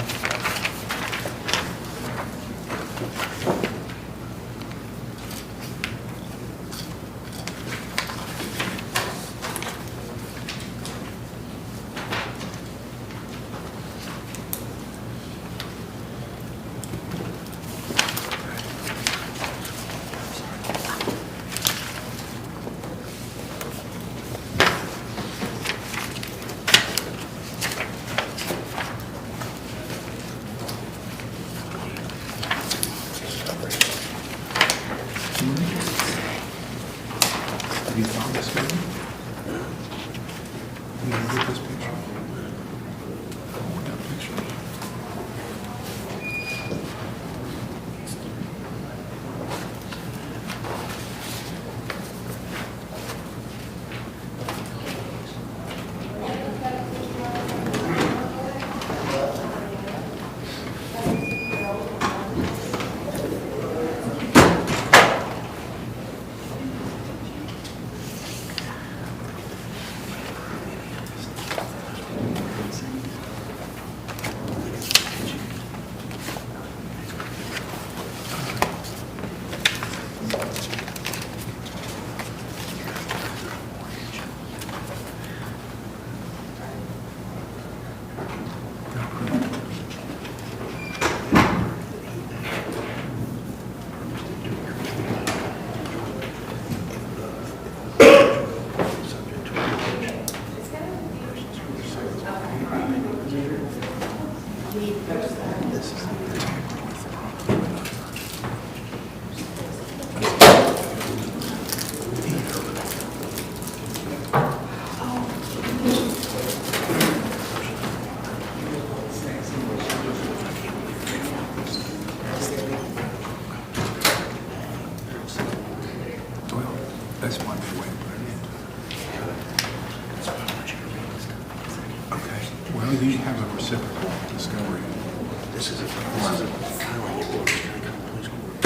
This is a filing at Wilkes County Common Pleas Court.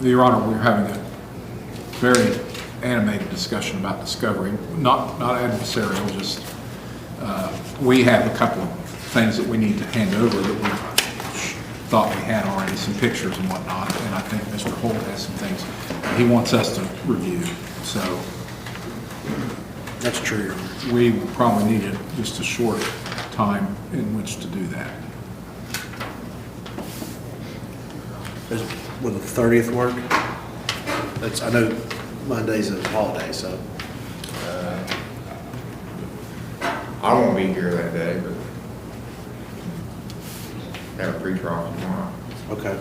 Your Honor, we're having a very animated discussion about discovery, not adversarial, just, we have a couple of things that we need to hand over that we thought we had already, some pictures and whatnot, and I think Mr. Holt has some things he wants us to review, so. That's true, Your Honor. We probably needed just a short time in which to do that. Will the 30th work? That's, I know Monday's a holiday, so. I won't be here that day, but have a pretrial tomorrow. Okay.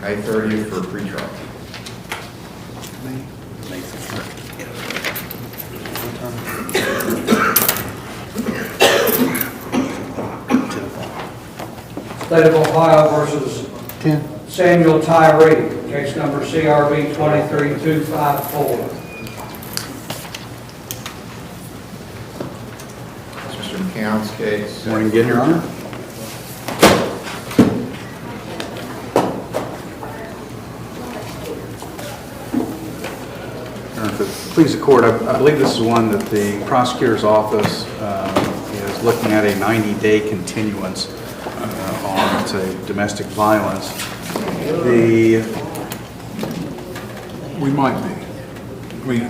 May 30th for a pretrial. May 30th. State of Ohio versus Samuel Tyree, case number CRB 23254. Mr. McCown's case. Morning again, Your Honor. Please the court, I believe this is one that the prosecutor's office is looking at a 90-day continuance on, it's a domestic violence. We might be.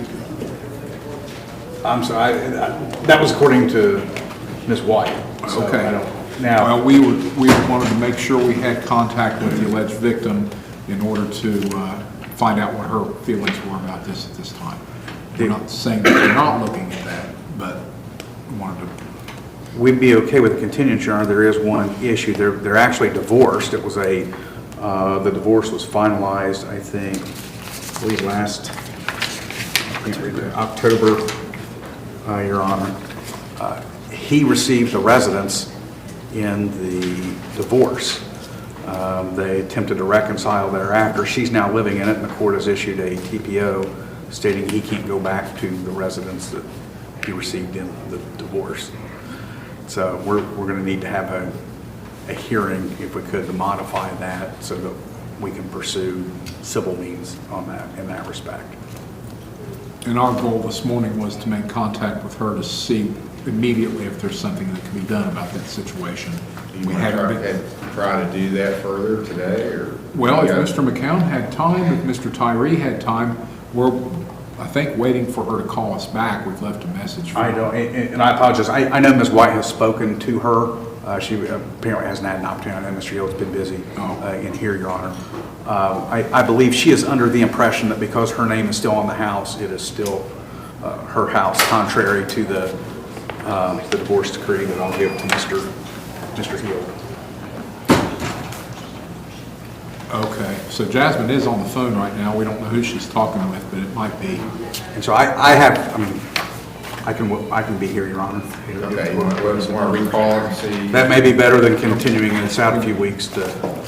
I'm sorry, that was according to Ms. White. So Okay. I don't- Now, Well, we wanted to make sure we had contact with the alleged victim in order to find out what her feelings were about this at this time. We're not saying that we're not looking at that, but we wanted to. we'd be okay with the continuance, Your Honor. There is one issue. They're actually divorced. It was the divorce was finalized, I believe last October, Your Honor. He received the residence in the divorce. They attempted to reconcile thereafter. She's now living in it, and the court has issued a TPO stating he can't go back to the residence that he received in the divorce. So we're going to need to have a hearing, if we could, to modify that so that we can pursue civil means on that, in that respect. And our goal this morning was to make contact with her to see immediately if there's something that can be done about that situation. Do you want to try to do that further today, or? Well, if Mr. McCown had time, if Mr. Tyree had time, we're, I think, waiting for her to call us back. We've left a message for her. I don't, and I apologize. I know Ms. White has spoken to her. She apparently hasn't had an opportunity. I know Mr. Yale's been busy in here, Your Honor. I believe she is under the impression that because her name is still on the house, it is still her house, contrary to the divorce decree that I'll give to Mr. Hill. Okay, so Jasmine is on the phone right now. We don't know who she's talking with, but it might be. And so I can be here, Your Honor. Okay, you want to recall and see? That may be better than continuing, and it's out a few weeks to.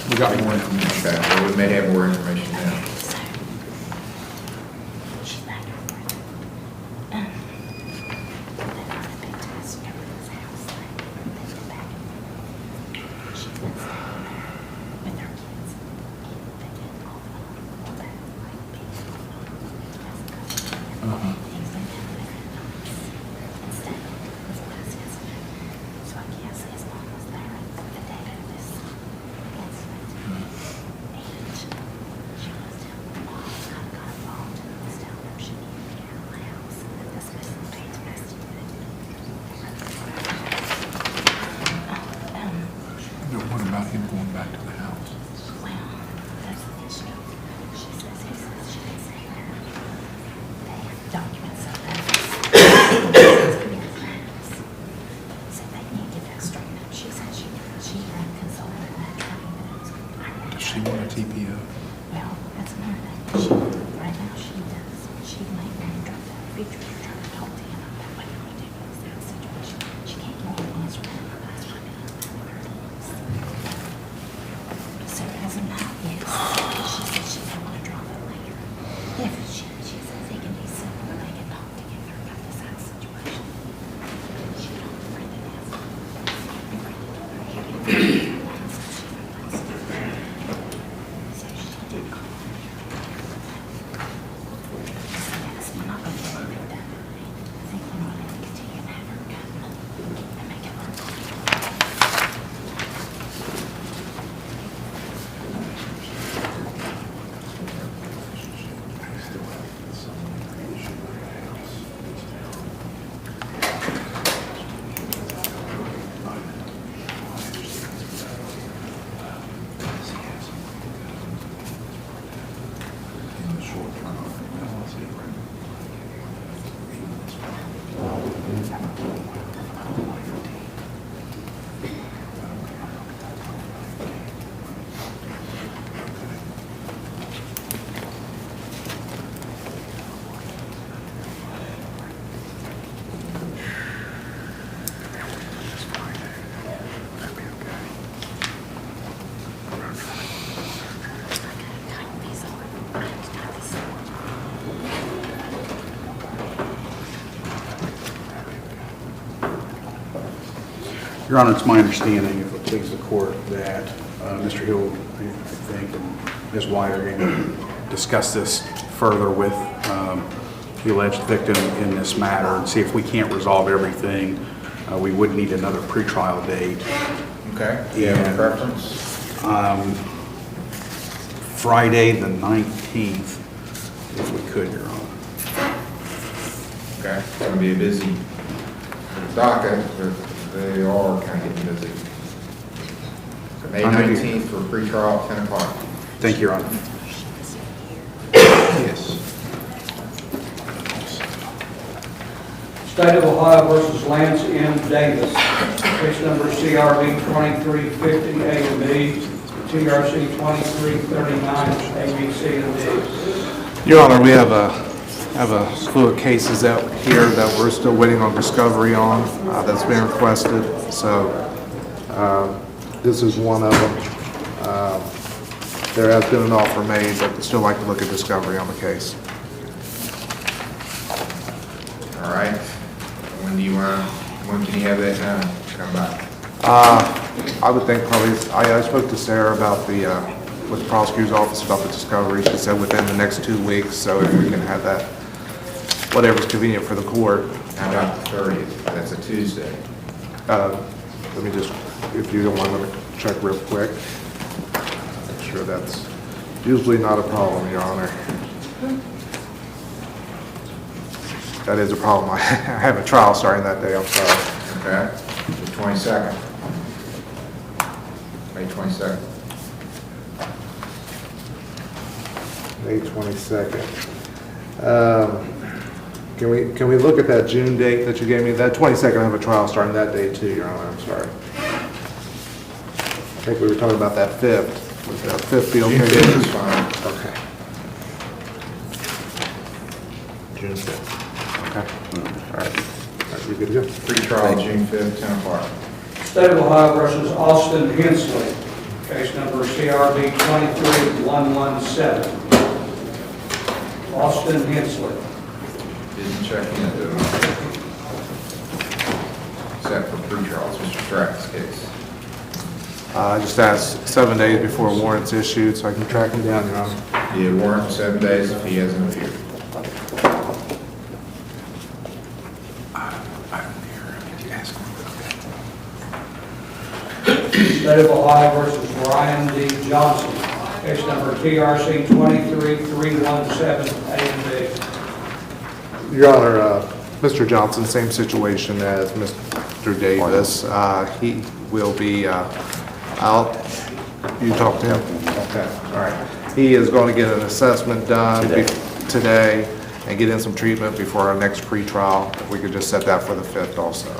We got more information. Okay, well, we may have more information now. Your Honor, it's my understanding, if it pleases the court, that Mr. Hill, I think, and Ms. White are going to discuss this further with the alleged victim in this matter and see if we can't resolve everything. We would need another pretrial date. Okay, do you have a preference? Friday, the 19th, if we could, Your Honor. Okay, it's going to be a busy docket, but they are kind of getting busy. So May 19th for pretrial, 10 o'clock. Thank you, Your Honor. Yes. State of Ohio versus Lance M. Davis. Case number CRB 2350 A and B, TRC 2339 A, B, C, and D. Your Honor, we have a slew of cases out here that we're still waiting on discovery on, that's been requested. So this is one of them. There has been an offer made, but I'd still like to look at discovery on the case. All right. When can you have that done? Come back. I would think probably, I spoke to Sarah about with the prosecutor's office about the discovery. She said within the next 2 weeks, so if we can have that, whatever's convenient for the court. How about the 30th? That's a Tuesday. Let me just, if you don't mind, let me check real quick. Make sure that's usually not a problem, Your Honor. That is a problem. I have a trial starting that day, I'm sorry. Okay. The 22nd. May 22nd. May 22nd. Can we look at that June date that you gave me? That 22nd, I have a trial starting that day too, Your Honor, I'm sorry. I think we were talking about that 5th. Would that 5th be okay? June 5th is fine. Okay. June 5th. Okay. All right. All right, you good to go? Pre-trial, June 5th, 10 o'clock. State of Ohio versus Austin Hensley. Case number CRB 23117. Austin Hensley. Didn't check into it. Except for pre-trials, Mr. Strack's case. I just asked 7 days before a warrant's issued so I can track him down, Your Honor. He had warrant for 7 days if he hasn't appeared. State of Ohio versus Brian D. Johnson. Case number TRC 23317 A and Your Honor, Mr. Johnson, same situation as Mr. Davis. He will be out. You talked to him? Okay, all right. He is going to get an assessment done today and get in some treatment before our next pretrial. If we could just set that for the 5th also.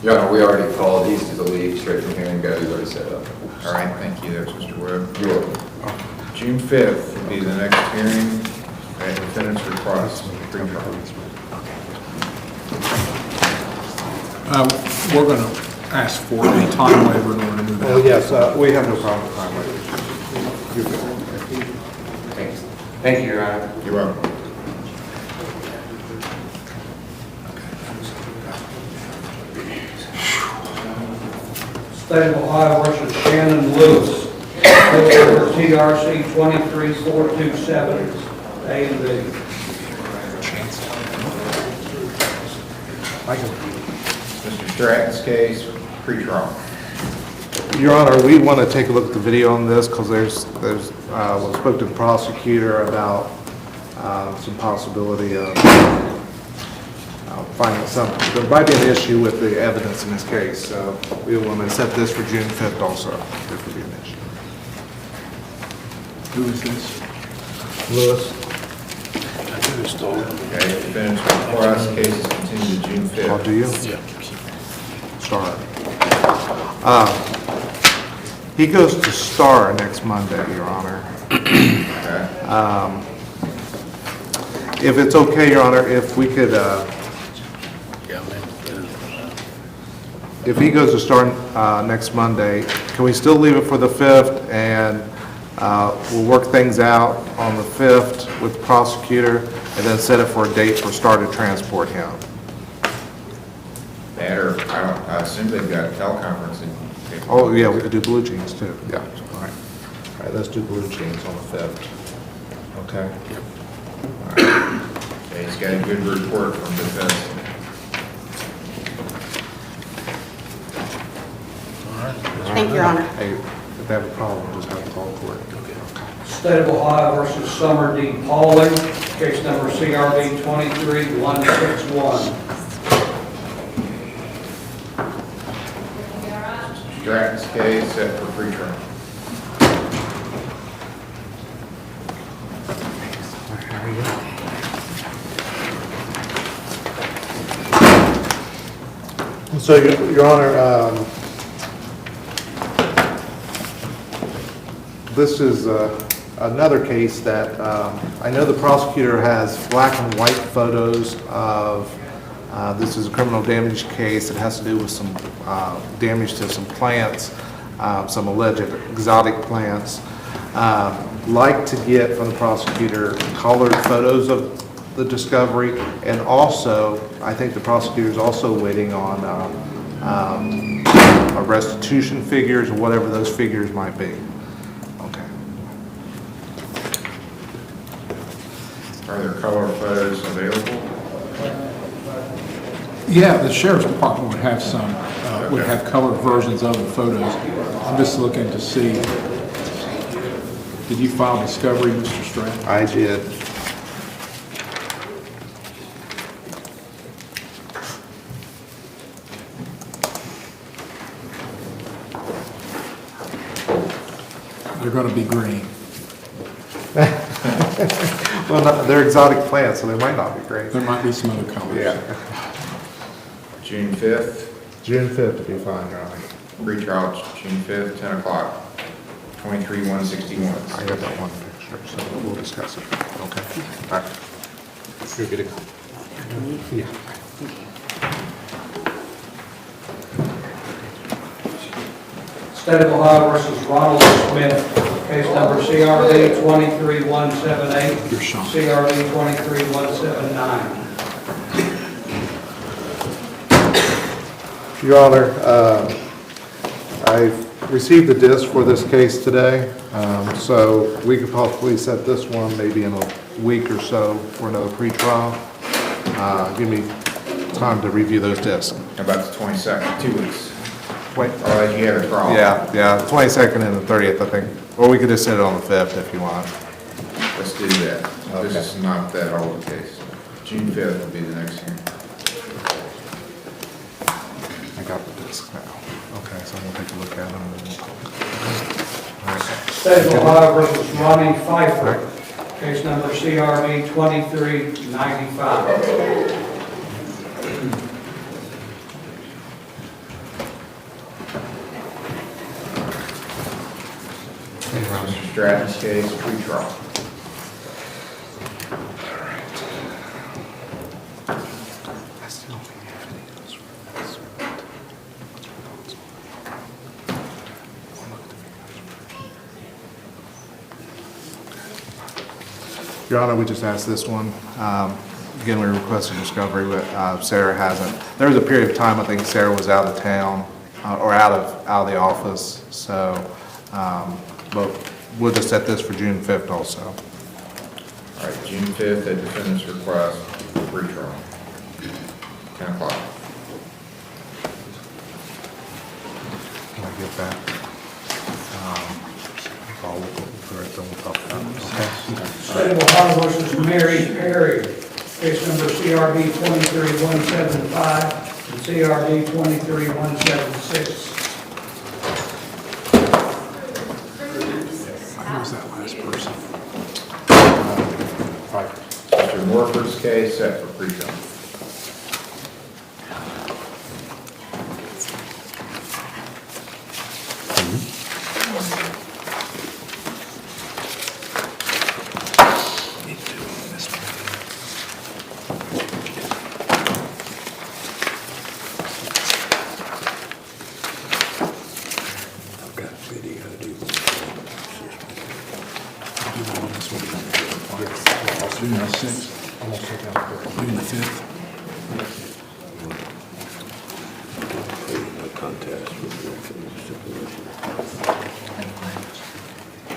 Your Honor, we already called. He's to leave straight from here and go. He's already set up. All right, thank you. That's Mr. Webb. You're welcome. June 5th will be the next hearing at defendant's request. We're going to ask for a time waiver in order to move out. Oh, yes, we have no problem with time waiver. You're good. Thanks. Thank you, Your Honor. You're welcome. State of Ohio versus Shannon Lewis. Case number TRC 23427 A and B. Mr. Strack's case, pre-trial. Your Honor, we want to take a look at the video on this because we spoke to the prosecutor about some possibility of finding something. There might be an issue with the evidence in this case, so we want to set this for June 5th also, if there be an issue. Who is this? Lewis? Okay, defendant's request, case is continued to June 5th. Oh, do you? Yeah. Star. He goes to Star next Monday, Your Honor. If it's okay, Your Honor, if we could, if he goes to Star next Monday, can we still leave it for the 5th and we'll work things out on the 5th with the prosecutor and then set it for a date for Star to transport him? Matter. I assume they've got teleconferencing. Oh, yeah, we could do blue jeans too, yeah, all right. All right, let's do blue jeans on the 5th. Okay? Okay, he's got a good report from defense. Thank you, Your Honor. Hey, if they have a problem, just have to call court. State of Ohio versus Summer D. Pauling, case number CRB 23161. Stratton's case set for pretrial. So, Your Honor, this is another case that I know the prosecutor has black and white photos of. This is a criminal damage case. It has to do with some damage to some plants, some alleged exotic plants. Like to get from the prosecutor colored photos of the discovery, and also, I think the prosecutor is also waiting on restitution figures or whatever those figures might be. Okay. Are there color photos available? Yeah, the sheriff's department would have some, would have colored versions of the photos. I'm just looking to see, did you file discovery, Mr. Stratton? I did. They're going to be green. Well, they're exotic plants, so they might not be great. There might be some other colors. Yeah. June 5th, June 5th would be fine, Your Honor. pretrial, June 5th, 10 o'clock, 23-161. I got that one picture, so we'll discuss it. Okay. All right. You're good to go. Yeah. State of Ohio versus Ronald Smith, case number CRB 23178, CRB 23179. Your Honor, I received the disc for this case today, so we could possibly set this one maybe in a week or so for another pretrial. Give me time to review those discs. How about the 22nd, 2 weeks? Wait. Oh, you had a trial. Yeah, 22nd and the 30th, I think. Or we could just set it on the 5th if you want. Let's do that. This is not that old a case. June 5th will be the next hearing. I got the disc now. Okay, so I'm gonna take a look at them and then we'll talk. All right. State of Ohio versus Ronnie Pfeiffer, case number CRB 2395. Mr. Stratton's case, pretrial. Your Honor, we just asked this one. Again, we requested discovery, but Sarah hasn't. There was a period of time, I think Sarah was out of town, or out of the office, so, but we'll just set this for June 5th also. All right, June 5th, at defendant's request, pretrial, 10 o'clock. Can I get that? I'll look over it, then we'll talk about it. Okay. State of Ohio versus Mary Perry, case number CRB 23175 and CRB 23176. Who's that last person? Mr. Morford's case, set for pretrial. June the 6th. June the 5th. contest with the stipulation.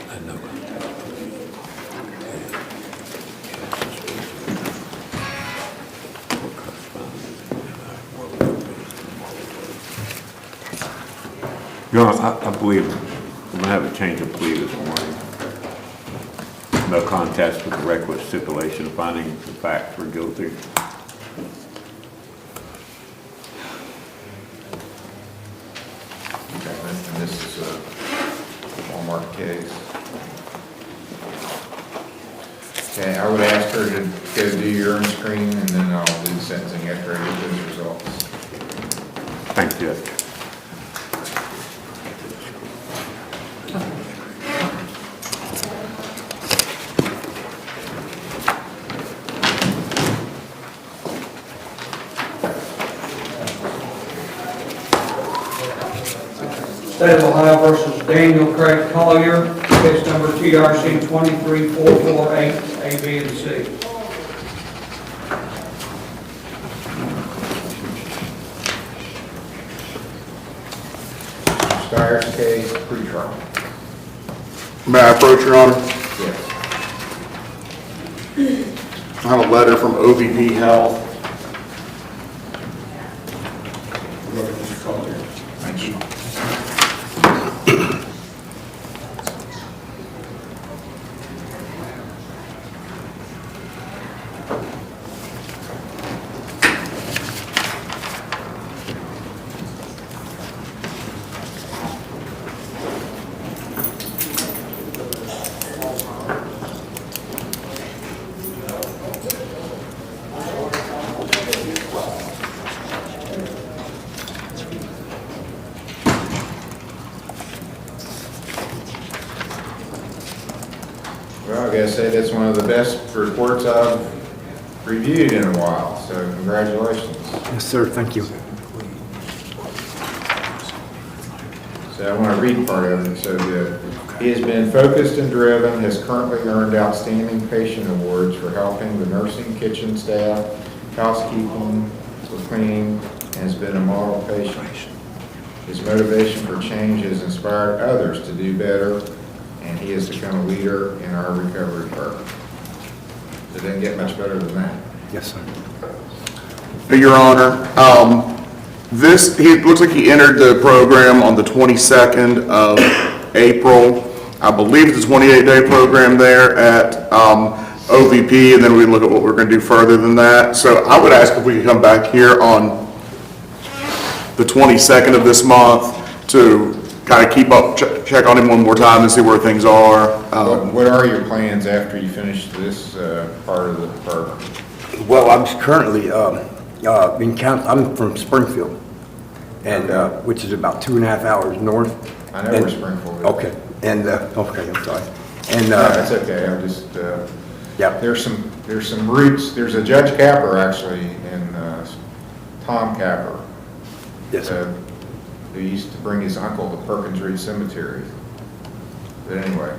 And no contest. Your Honor, I believe I'm going to have a change of plea this morning. No contest with the requisite stipulation, finding the facts were guilty. Okay, and this is a Walmart case. Okay, I would ask her to go do your urine screen, and then I'll do the sentencing after I get those results. Thank you, Judge. State of Ohio versus Daniel Craig Collier, case number TRC 23448, A, B, and C. Steyer's case, pretrial. May I approach, Your Honor? Yes. I have a letter from OVP Health. Thank you. Well, I gotta say that's one of the best reports I've reviewed in a while, so congratulations. Yes, sir, thank you. So I want to read part of it, so good. He has been focused and driven, has currently earned outstanding patient awards for helping the nursing kitchen staff, housekeeping, for cleaning, and has been a model patient. His motivation for change has inspired others to do better, and he has become a leader in our recovery program. It didn't get much better than that. Yes, sir. Your Honor, he looks like he entered the program on the 22nd of April. I believe it's a 28-day program there at OVP, and then we look at what we're going to do further than that. So I would ask if we could come back here on the 22nd of this month to kind of keep up, check on him one more time and see where things are. What are your plans after you finish this part of the program? Well, I'm currently I'm from Springfield, and which is about 2.5 hours north. I know where Springfield is. Okay, and okay, I'm sorry. And no, that's okay. I'm just yeah. There's some roots. There's a Judge Capper actually in Tom Capper. Yes, sir. Who used to bring his uncle to Perkins Ridge Cemetery. But anyway,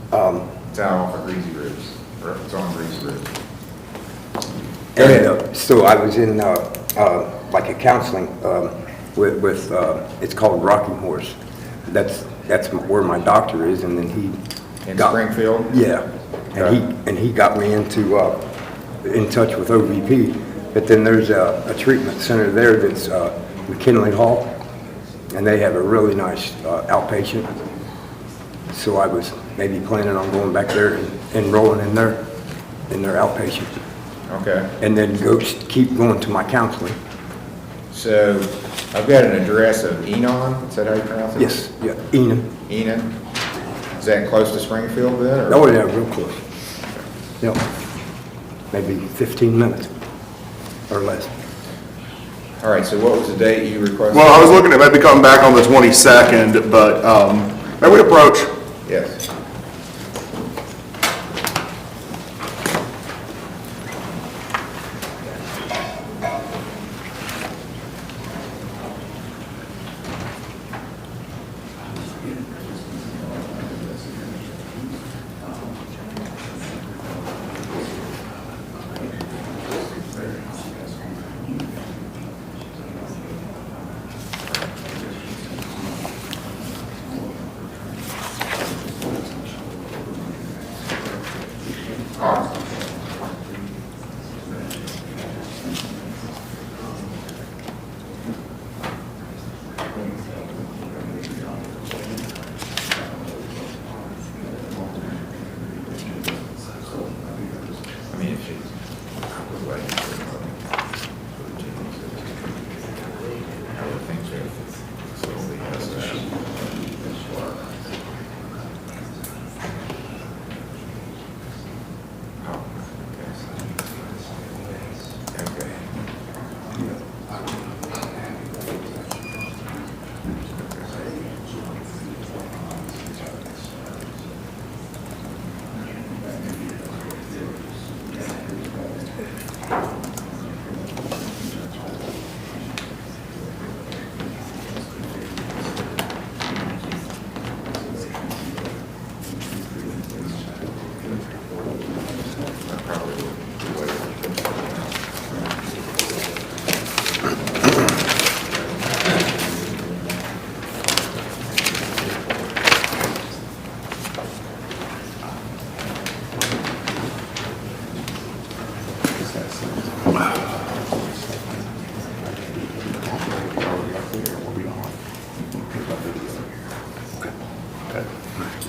it's out off of Greasy Ridge, or it's on Greasy Ridge. And so I was in like a counseling with it's called Rocking Horse. That's where my doctor is, and then he in Springfield. Yeah, and he got me into in touch with OVP. But then there's a treatment center there that's McKinley Hall, and they have a really nice outpatient. So I was maybe planning on going back there and enrolling in their outpatient. Okay. And then keep going to my counseling. So I've got an address of Enon. Is that how you pronounce it? Yes. Yeah. Enon. Enon. Is that close to Springfield then? Or? Oh yeah, real close. Yep. Maybe 15 minutes or less. All right. So what was the date you requested? Well, I was looking at maybe coming back on the 22nd, but may we approach? Yes.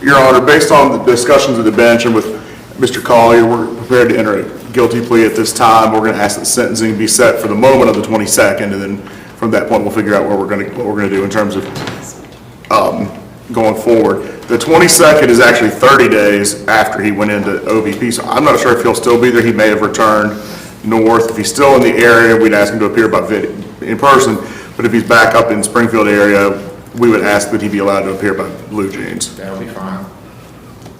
Your Honor, based on the discussions of the bench and with Mr. Collier, we're prepared to enter a guilty plea at this time. We're going to ask that sentencing be set for the moment of the 22nd, and then from that point, we'll figure out what we're going to do in terms of going forward. The 22nd is actually 30 days after he went into OVP, so I'm not sure if he'll still be there. He may have returned north. If he's still in the area, we'd ask him to appear by video, in person, but if he's back up in Springfield area, we would ask that he be allowed to appear by Blue Jeans. That'll be fine.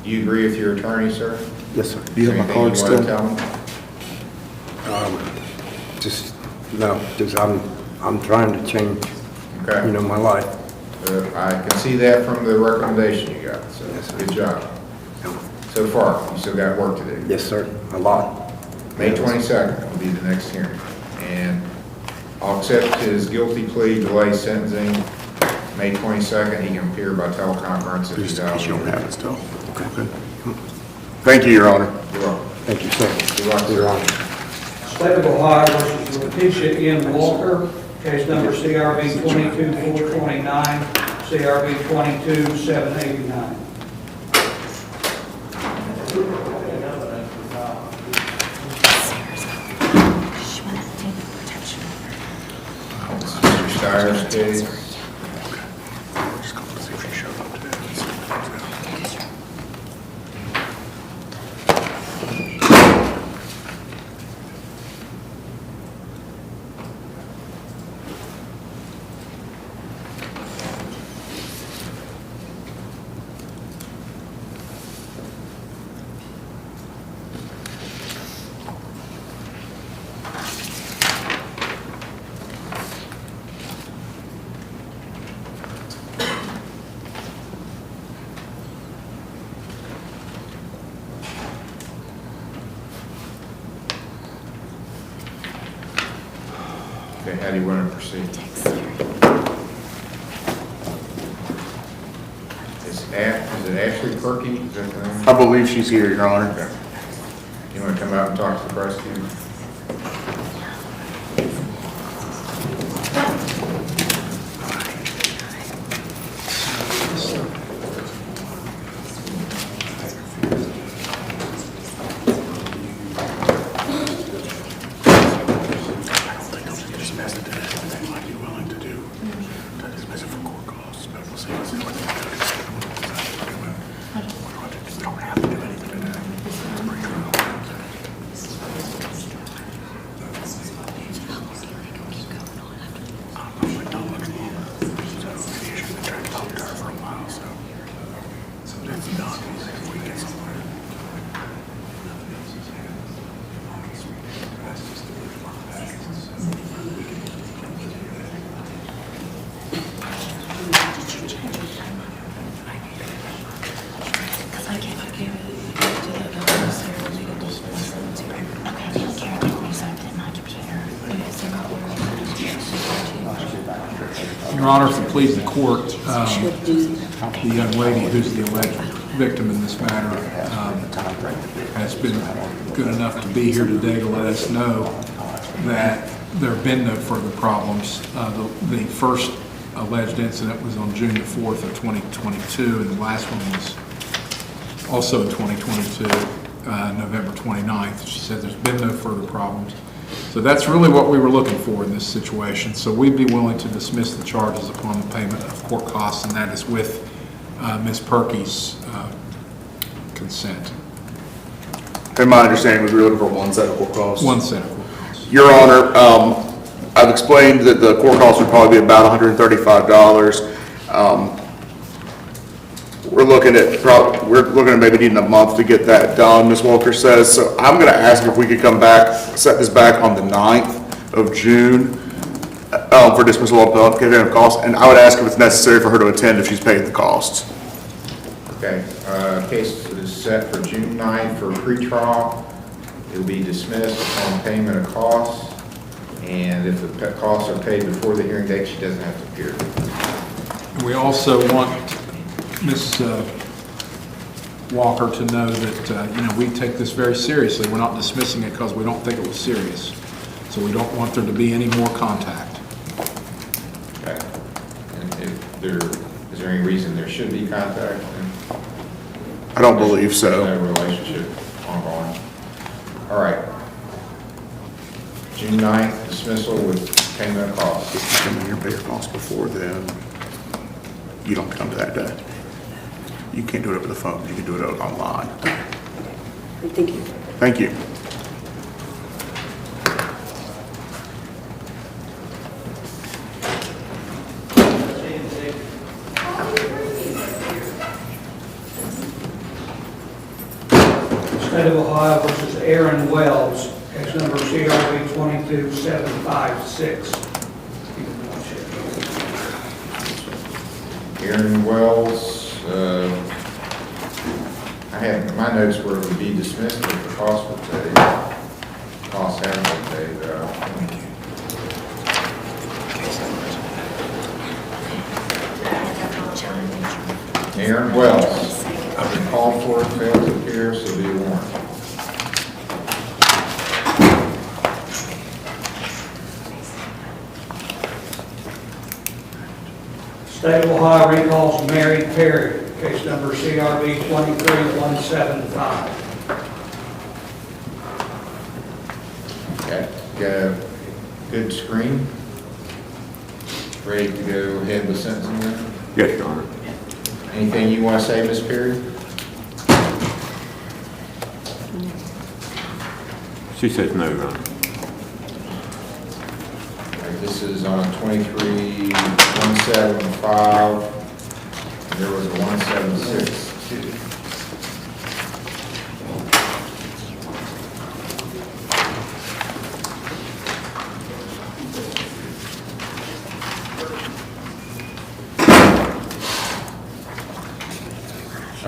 Do you agree with your attorney, sir? Yes, sir. Do you have my card still? Just, no, just I'm trying to change, Okay. my life. I can see that from the recommendation you got, so good job. So far, you still got work to do. Yes, sir, a lot. May 22nd will be the next hearing. And I'll accept his guilty plea, delay sentencing. May 22nd, he can appear by teleconference if he's out. You don't have it still. Okay. Thank you, Your Honor. You're welcome. Thank you, sir. Good luck, Your sir. Honor. State of Ohio versus Letitia N. Walker, case number CRB 22429, CRB 22789. Mr. Steyer's case. Okay, how do you want to proceed? Is it Ashley Perky? Is that the name? I believe she's here, Your Honor. Okay. You want to come out and talk to the prosecutor? Your Honor, if it please the court, the young lady who's the alleged victim in this matter has been good enough to be here today to let us know that there have been no further problems. The first alleged incident was on June the 4th of 2022, and the last one was also in 2022, November 29th. She said there's been no further problems. So that's really what we were looking for in this situation. So we'd be willing to dismiss the charges upon the payment of court costs, and that is with Ms. Perky's consent. And my understanding was we were looking for one set of court costs. One set of court costs. Your Honor, I've explained that the court costs would probably be about $135. We're looking at maybe needing a month to get that done, Ms. Walker says. So I'm going to ask if we could come back, set this back on the 9th of June for dismissal of costs. And I would ask if it's necessary for her to attend if she's paid the costs. Okay, case is set for June 9th for pretrial. It will be dismissed upon payment of costs. And if the costs are paid before the hearing date, she doesn't have to appear. We also want Ms. Walker to know that, we take this very seriously. We're not dismissing it because we don't think it was serious. So we don't want there to be any more contact. Okay. And is there any reason there should be contact? I don't believe so. No relationship ongoing. All right. June 9th, dismissal with payment of costs. If you come in here and pay your costs before then, you don't come to that day. You can't do it over the phone, you can do it online. Thank you. Thank you. State of Ohio versus Aaron Wells, case number CRB 22756. Aaron Wells, I have, my notes were to be dismissed if the costs were paid. Costs haven't been paid. Aaron Wells, I've been called for and failed to appear, so be warned. State of Ohio recalls Mary Perry, case number CRB 23175. Okay, got a good screen? Ready to go ahead with sentencing then? Yes, Your Honor. Anything you want to say, Ms. Perry? She says no, Your Honor. All right, this is on 23175. And there was a 176 too.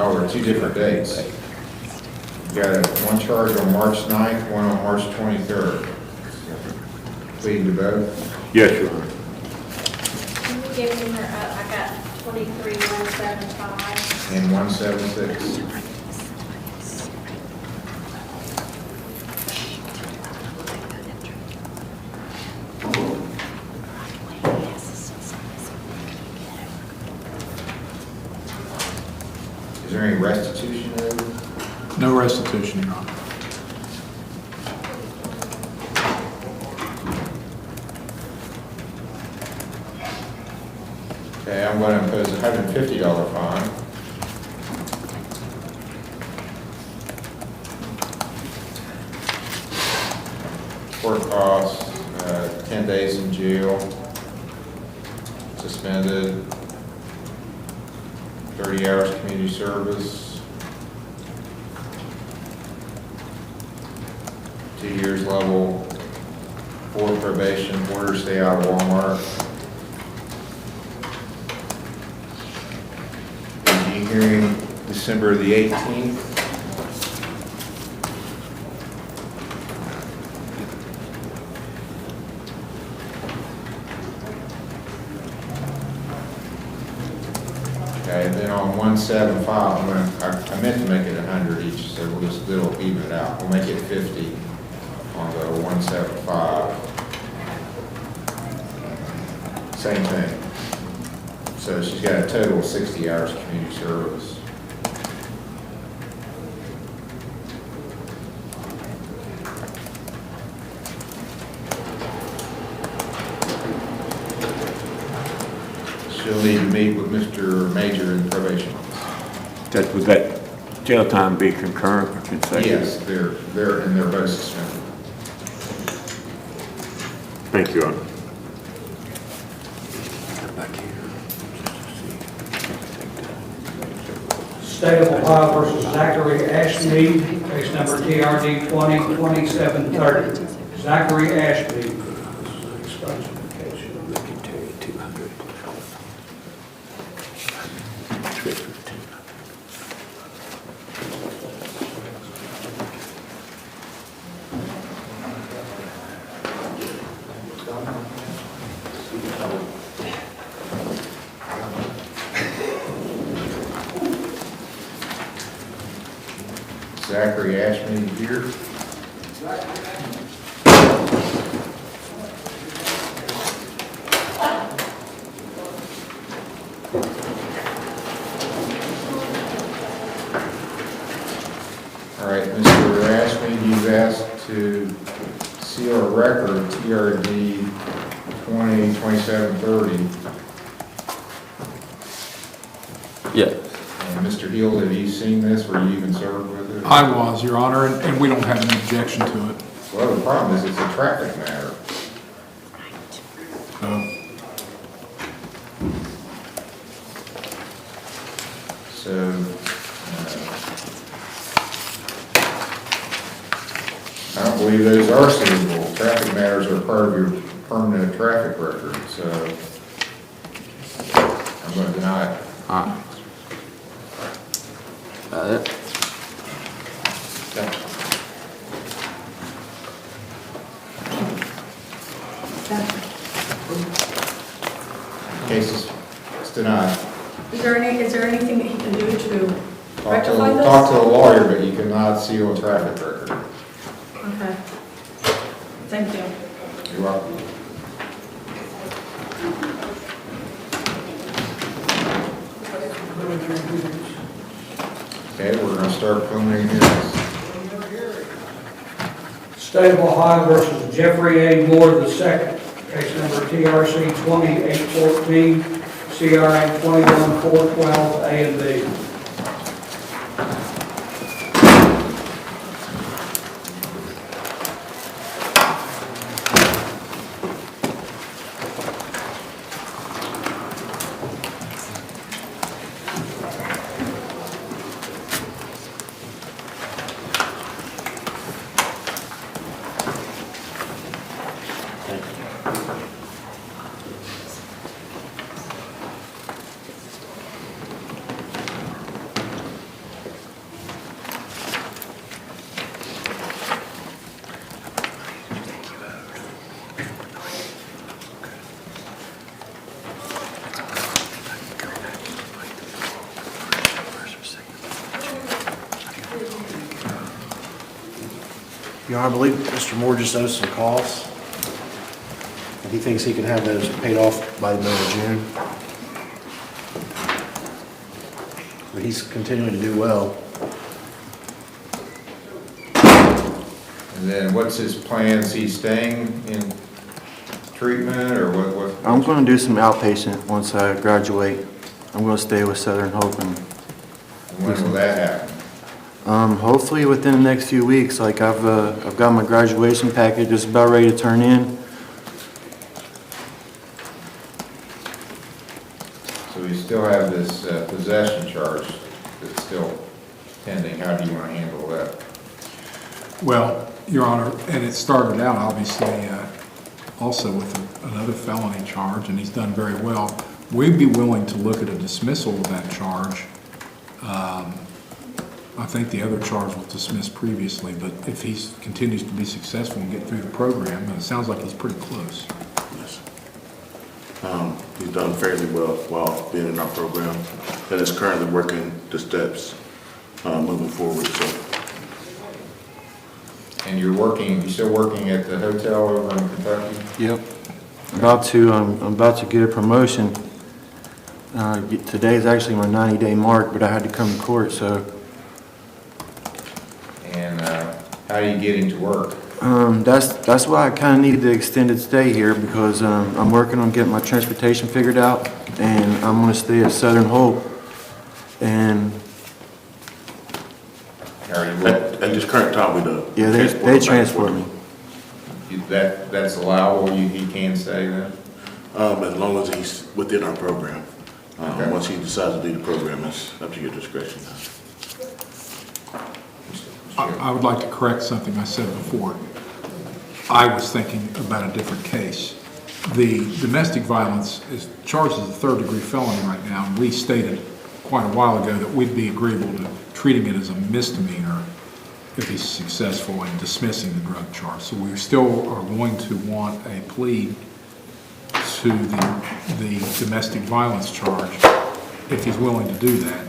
Oh, there are two different dates. You got one charge on March 9th, one on March 23rd. Pleading to both? Yes, Your Honor. Can you give me her, I got 23175. And 176. Is there any restitution owed? No restitution, Your Honor. Okay, I'm going to impose a $150 fine. Court costs, 10 days in jail, suspended, 30 hours community service, 2 years level 4 probation, order to stay out of Walmart. Review hearing December the 18th. Okay, and then on 175, I meant to make it 100 each, so we'll just do it, even it out. We'll make it 50 on the 175. Same thing. So she's got a total of 60 hours of community service. She'll need to meet with Mr. Major in probation office. Would that jail time be concurrent or consecutive? Yes, they're both suspended. Thank you, Your Honor. State of Ohio versus Zachary Ashmead, case number TRD 202730. Zachary Ashmead. Expungement case. Zachary Ashman here. you've asked to seal a record, TRD 202730. Yeah. And Mr. Hill, have you seen this? Were you even served with it? I was, Your Honor, and we don't have any objection to it. Well, the problem is it's a traffic matter. So, I don't believe those are suitable. Traffic matters are part of your permanent traffic record, so I'm going to deny it. Got it. Case is denied. Is there anything that he can do to rectify this? Talk to the lawyer, but you cannot seal a traffic record. Okay. Thank you. You're welcome. Okay, we're going to start preliminary hearings. State of Ohio versus Jeffrey A. Moore II, case number TRC 2814, CRA 21412, A and B. Your Honor, I believe Mr. Moore just owes some costs, and he thinks he can have those paid off by the middle of June. But he's continuing to do well. And then what's his plans? He's staying in treatment or what? I'm going to do some outpatient once I graduate. I'm going to stay with Southern Hope. And when will that happen? Hopefully within the next few weeks. Like I've got my graduation packet just about ready to turn in. So we still have this possession charge that's still pending. How do you want to handle that? Well, Your Honor, and it started out obviously also with another felony charge, and he's done very well. We'd be willing to look at a dismissal of that charge. I think the other charge was dismissed previously, but if he continues to be successful and get through the program, it sounds like he's pretty close. Yes. He's done fairly well while being in our program, and is currently working the steps moving forward. So. And you're still working at the hotel over in Kentucky? Yep. I'm about to get a promotion. Today's actually my 90-day mark, but I had to come to court, so. And how are you getting to work? That's why I kind of needed the extended stay here, because I'm working on getting my transportation figured out, and I'm going to stay at Southern Hope. And at this current time, we do. Yeah, they transport me. That's allowable. He can stay then. As long as he's within our program. Okay. Once he decides to leave the program, it's up to your discretion. I would like to correct something I said before. I was thinking about a different case. The domestic violence is charged as a third-degree felony right now, and we stated quite a while ago that we'd be agreeable to treating it as a misdemeanor if he's successful in dismissing the drug charge. So we still are going to want a plea to the domestic violence charge if he's willing to do that.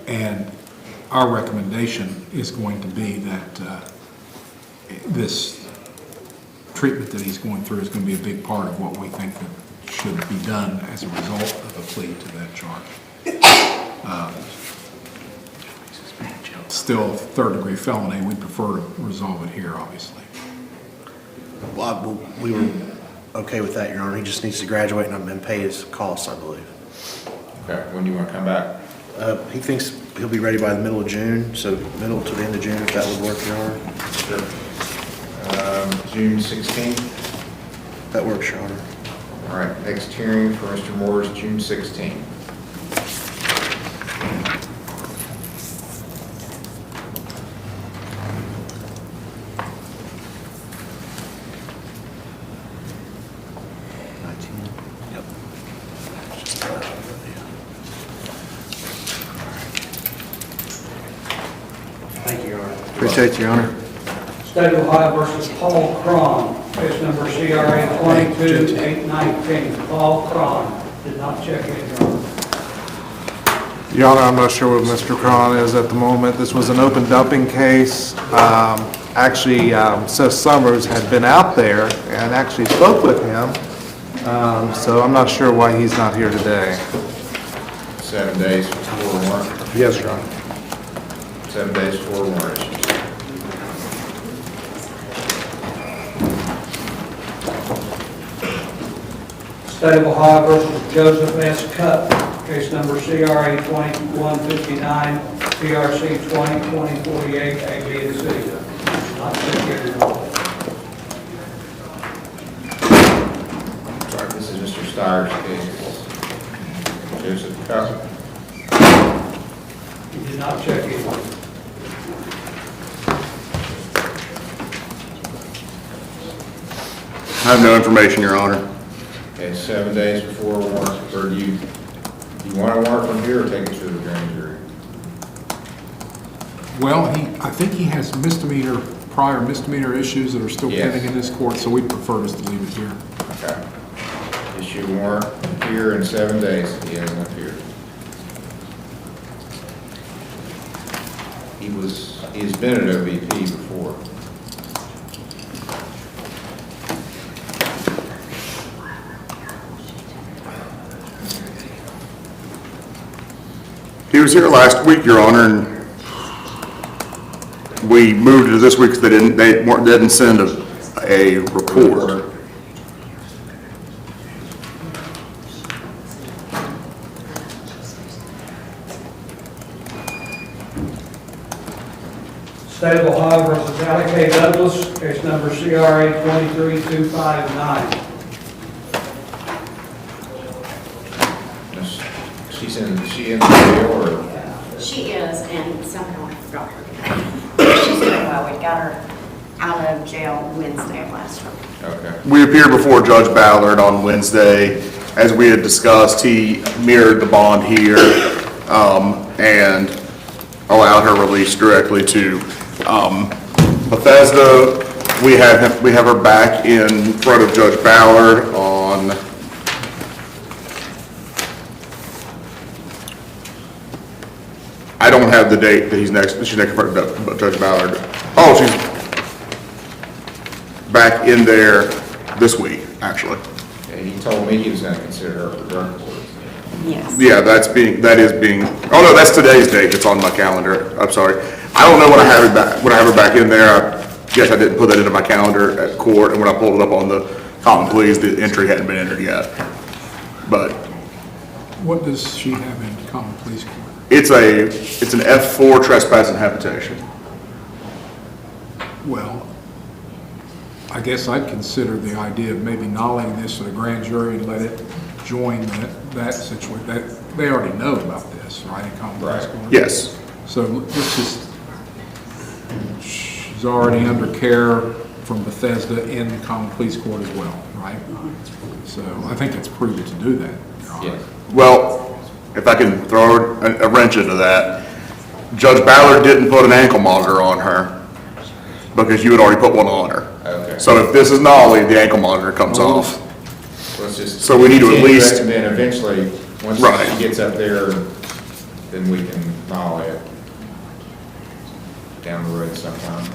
And our recommendation is going to be that this treatment that he's going through is going to be a big part of what we think that should be done as a result of a plea to that charge. still a third-degree felony, we'd prefer to resolve it here, obviously. Well, we were okay with that, Your Honor. He just needs to graduate and pay his costs, I believe. Okay, when do you want to come back? He thinks he'll be ready by the middle of June, so middle to the end of June, if that would work, Your Honor. Sure. June 16th? That works, Your Honor. All right, next hearing for Mr. Moore is June 16th. Thank you, Your Honor. Appreciate you, Your Honor. State of Ohio versus Paul Cron, case number CRA 22-819. Paul Cron did not check in, Your Honor. Your Honor, I'm not sure where Mr. Cron is at the moment. This was an open dumping case. Actually, Seth Summers had been out there and actually spoke with him. So I'm not sure why he's not here today. 7 days before warrant. Yes, Your Honor. 7 days before warrant issues. State of Ohio versus Joseph S. Cup, case number CRA 2159, CRC 20-2048, A, B, and C. Not check in, Your Honor. Sorry, this is Mr. Steyer's case. Joseph Cup. He did not check in. I have no information, Your Honor. Okay, 7 days before warrant, or do you want a warrant from here or take it to the grand jury? Well, I think he has prior misdemeanor issues that are still Yes. pending in this court, so we prefer just to leave it here. Okay. Issue a warrant here in 7 days if he hasn't appeared. He has been at OVP before. He was here last week, Your Honor, and we moved to this week because they didn't send a report. State of Ohio versus Alec K. Douglas, case number CRA 23259. She in the jail or? She is, and somehow I forgot her. She's doing well. We got her out of jail Wednesday of last week. Okay. We appeared before Judge Ballard on Wednesday. As we had discussed, he mirrored the bond here and allowed her release directly to Bethesda. We have her back in front of Judge Ballard on I don't have the date that she's next in front of Judge Ballard. Oh, she's back in there this week, actually. Yeah, he told me he was going to consider her for drug court. Yes. Yeah, that is being, oh no, that's today's date that's on my calendar. I'm sorry. I don't know when I have her back in there. I guess I didn't put that into my calendar at court, and when I pulled it up on the common pleas, the entry hadn't been entered yet. But What does she have in common pleas court? it's an F4 trespass and habitation. Well, I guess I'd consider the idea of maybe nolling this to the grand jury and let it join that situation. They already know about this, right, in common pleas court? Yes. So let's just, she's already under care from Bethesda in common pleas court as well, right? So I think it's prudent to do that, Your Honor. Well, if I can throw a wrench into that, Judge Ballard didn't put an ankle monitor on her because you had already put one on her. Okay. So if this is nollie, the ankle monitor comes off. Let's just. So we need to at least. And then eventually, once Right. she gets up there, then we can nollie it down the road sometime.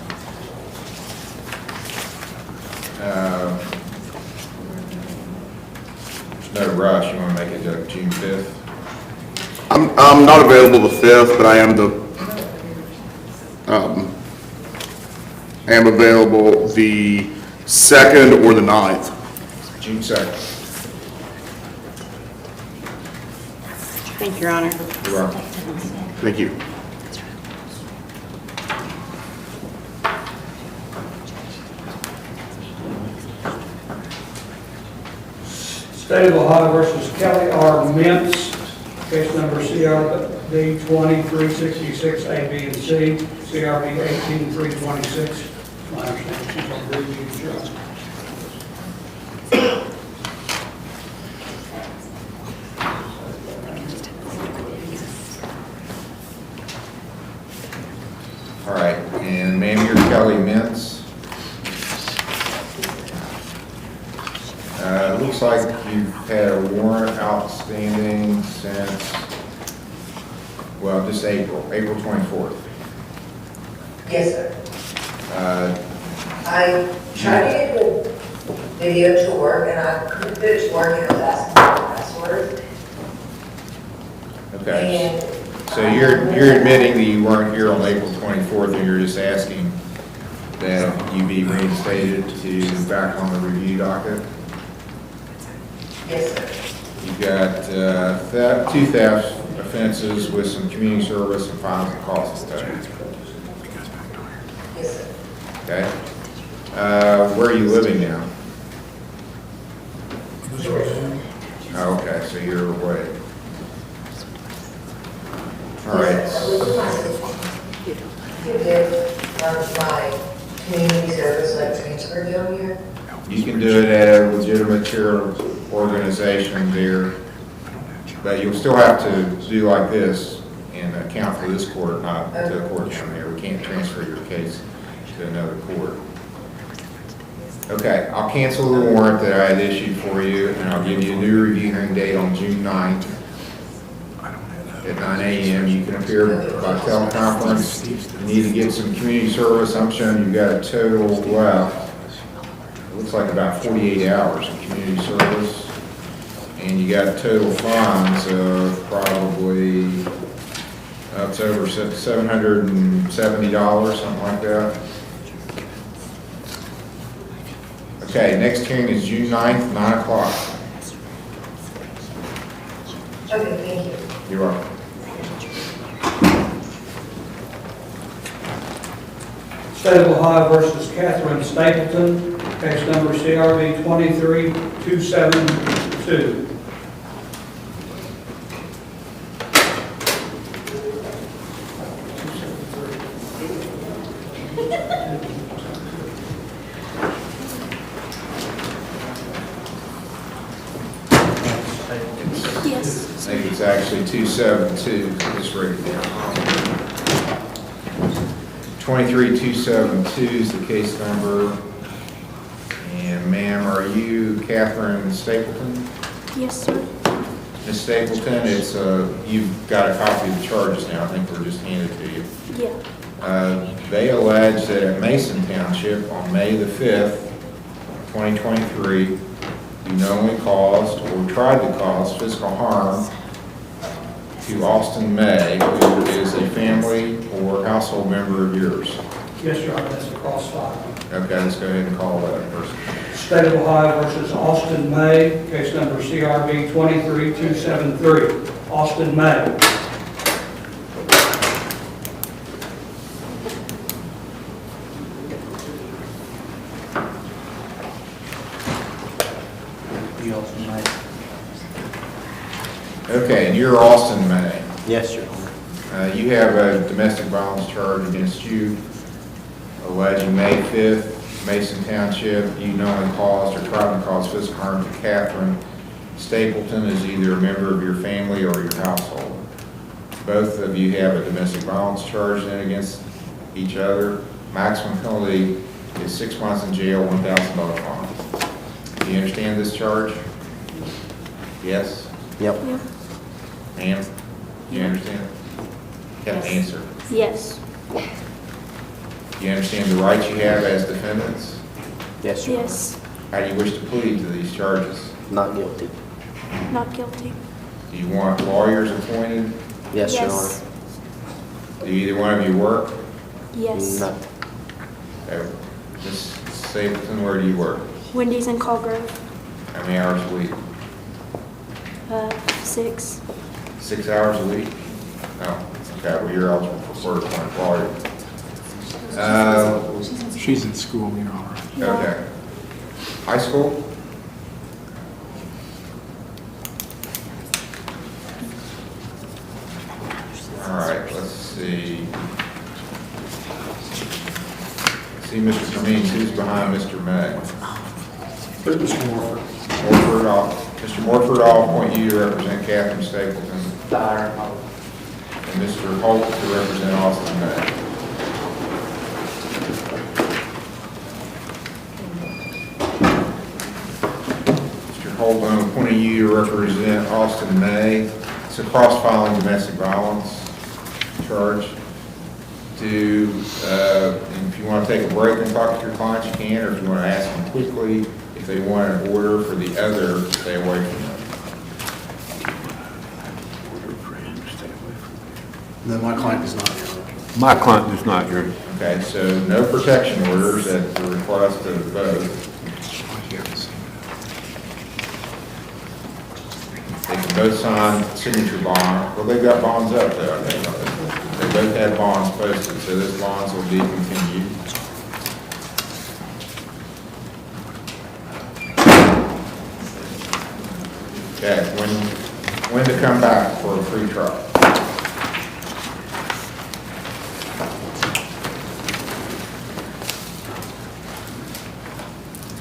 There's no rush. You want to make it June 5th? I'm not available the 5th, but I am am available the 2nd or the 9th. June 2nd. Thank you, Your Honor. You're welcome. Thank you. State of Ohio versus Kelly R. Mintz, case number CRB 2366 A, B, and C, CRB 18326. My understanding she's on review, Judge. All right, and ma'am, you're Kelly Mintz. It looks like you've had a warrant outstanding since, well, just April 24th. Yes, sir. I tried to get the video to work and I couldn't finish working on that password. Okay. And So you're admitting that you weren't here on April 24th, and you're just asking that you be reinstated to back on the review docket? yes, sir. You've got two theft offenses with some community service and fines and costs to pay. Yes, sir. Okay? Where are you living now? Oh, okay, so you're away. All right. My community service, like transfer down here. You can do it at a legitimate charitable organization there, but you'll still have to do like this and account for this court, not to a court down there. We can't transfer your case to another court. Okay, I'll cancel the warrant that I had issued for you, and I'll give you a new review hearing date on June 9th at 9 a.m. You can appear by teleconference. You need to get some community service. I'm showing you've got a total left. It looks like about 48 hours of community service. And you got total funds of probably, it's over $770, something like that. Okay, next hearing is June 9th, 9 o'clock. Okay, thank you. You're welcome. State of Ohio versus Catherine Stapleton, case number CRB 23272. Yes. I think it's actually 272, just write it down. 23272 is the case number. And ma'am, are you Catherine Stapleton? Yes, sir. Ms. Stapleton, it's, you've got a copy of the charges now, I think we're just handed to you. Yeah. They allege that at Mason Township on May the 5th, 2023, you knowingly caused or tried to cause physical harm to Austin May, who is a family or household member of yours. Yes, Your Honor, that's a crossfire. Okay, let's go ahead and call that person. State of Ohio versus Austin May, case number CRB 23273. Austin May. Okay, and you're Austin May. Yes, Your Honor. You have a domestic violence charge against you alleging May 5th, Mason Township, you knowingly caused or tried to cause physical harm to Catherine Stapleton as either a member of your family or your household. Both of you have a domestic violence charge then against each other. Maximum penalty is 6 months in jail, $1,000 fine. Do you understand this charge? Yes? Yep. Ma'am, do you understand? You have to answer. Yes. Do you understand the rights you have as defendants? Yes, Your Honor. Yes. How do you wish to plead to these charges? Not guilty. Not guilty. Do you want lawyers appointed? Yes, Your Honor. Yes. Do either one of you work? Yes. No. Okay. Ms. Stapleton, where do you work? Wendy's in Colgrove. How many hours a week? 6. 6 hours a week? Oh, okay, well, you're eligible for full-time employee. She's in school, Your Honor. Okay. High school? All right, let's see. See Mr. Cummings, who's behind Mr. May? Mr. Morford. Mr. Morford, I'll appoint you to represent Catherine Stapleton. And Mr. Holt to represent Austin May. Mr. Holt, I'm appointing you to represent Austin May. It's a cross-filing domestic violence charge. And if you want to take a break and talk to your clients, you can, or if you want to ask them quickly, if they want an order for the other, stay away from them. No, my client is not here. My client is not here. Okay, so no protection orders at the request of both. They can both sign signature bond. Well, they've got bonds up there, I think. They both have bonds posted, so those bonds will be continued. Okay, when to come back for a free trial?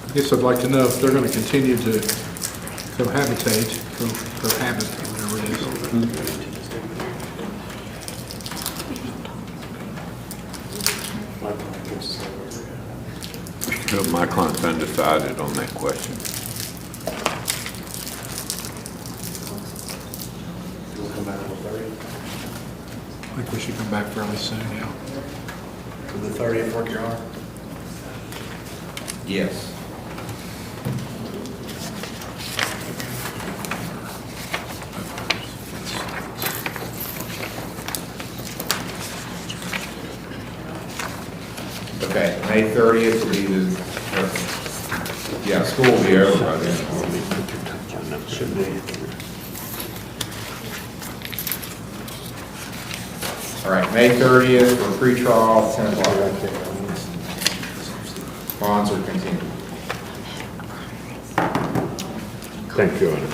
I guess I'd like to know if they're going to continue to cohabit, whatever it is. My client's undecided on that question. I think we should come back fairly soon, yeah. Would the 30th work, Your Honor? Yes. Okay, May 30th will be yeah, school will be over by then. Should be. All right, May 30th for pre-trial, 10 o'clock. Bonds are continued. Thank you, Your Honor.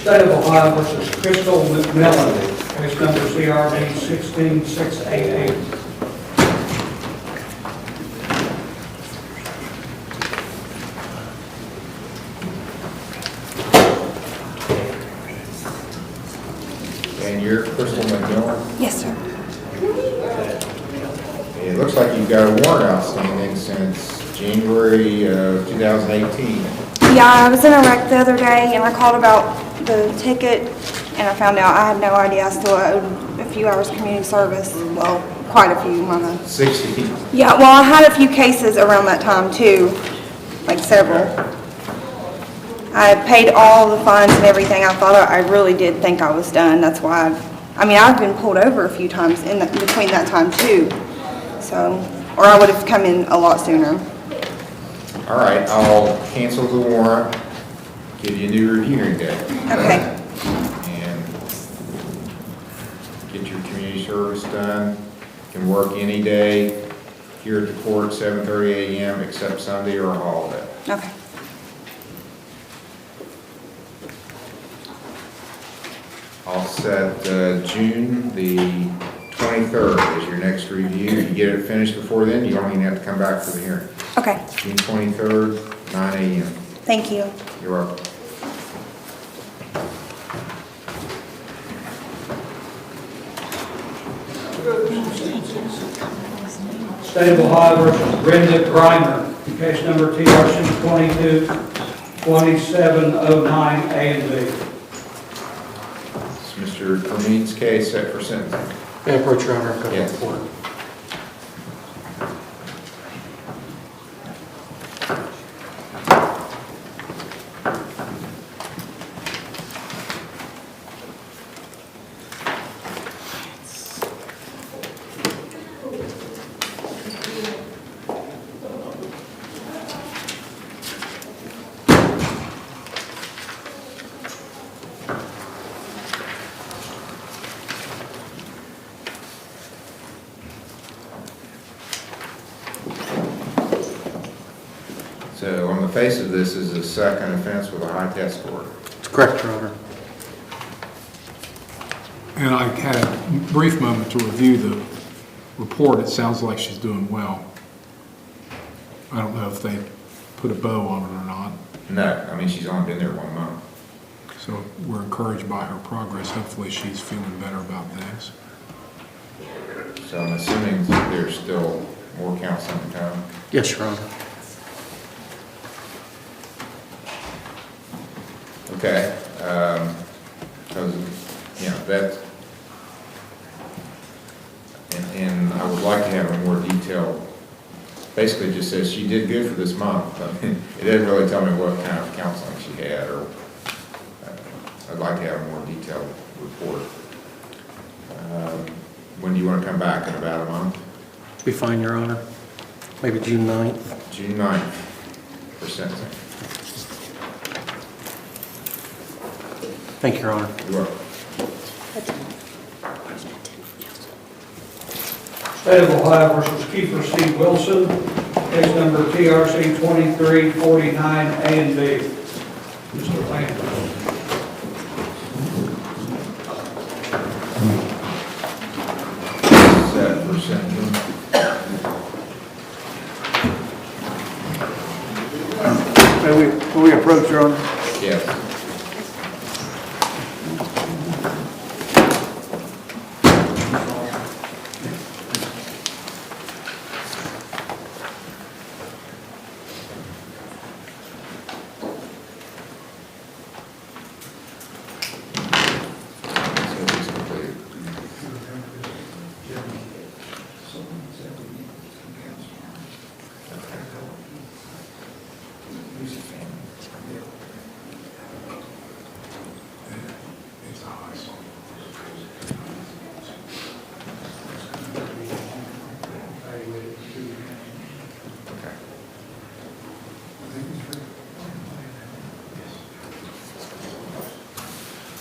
State of Ohio versus Crystal Melody, case number CRB 16688. And you're Crystal McMillan? Yes, sir. It looks like you've got a warrant outstanding since January of 2018. Yeah, I was in a wreck the other day and I called about the ticket and I found out I had no idea I still owed a few hours community service. Well, quite a few. 60. Yeah, well, I had a few cases around that time too, like several. I paid all the fines and everything. I thought I really did think I was done. That's why I've been pulled over a few times in between that time too. So, or I would have come in a lot sooner. All right, I'll cancel the warrant, give you a new reviewing date. Okay. And get your community service done. Can work any day here at the court, 7:30 a.m. except Sunday or a holiday. Okay. I'll set June the 23rd as your next review. If you get it finished before then, you don't even have to come back for the hearing. Okay. June 23rd, 9 a.m. Thank you. You're welcome. State of Ohio versus Brenda Grimer, Case number TRC 222709, A and B. It's Mr. Kermeen's case set for sentencing. May I approach, Your Honor? Yes. So on the face of this is a second offense with a high test score. It's correct, Your Honor. And I had a brief moment to review the report. It sounds like she's doing well. I don't know if they put a bow on it or not. No, I mean, she's only been there 1 month. So we're encouraged by her progress. Hopefully she's feeling better about things. So I'm assuming there's still more counseling to come. Yes, Your Honor. Okay, because, you know, that's, and I would like to have a more detailed, basically just says she did good for this month. I mean, it doesn't really tell me what kind of counseling she had, or I'd like to have a more detailed report. When do you want to come back? In about a month? Be fine, Your Honor. Maybe June 9th. June 9th for sentencing. Thank you, Your Honor. You're welcome. State of Ohio versus Kiefer C. Wilson, case number TRC 2349, A and B. Mr. Landry. Set for sentencing. May we approach, Your Honor? Yes.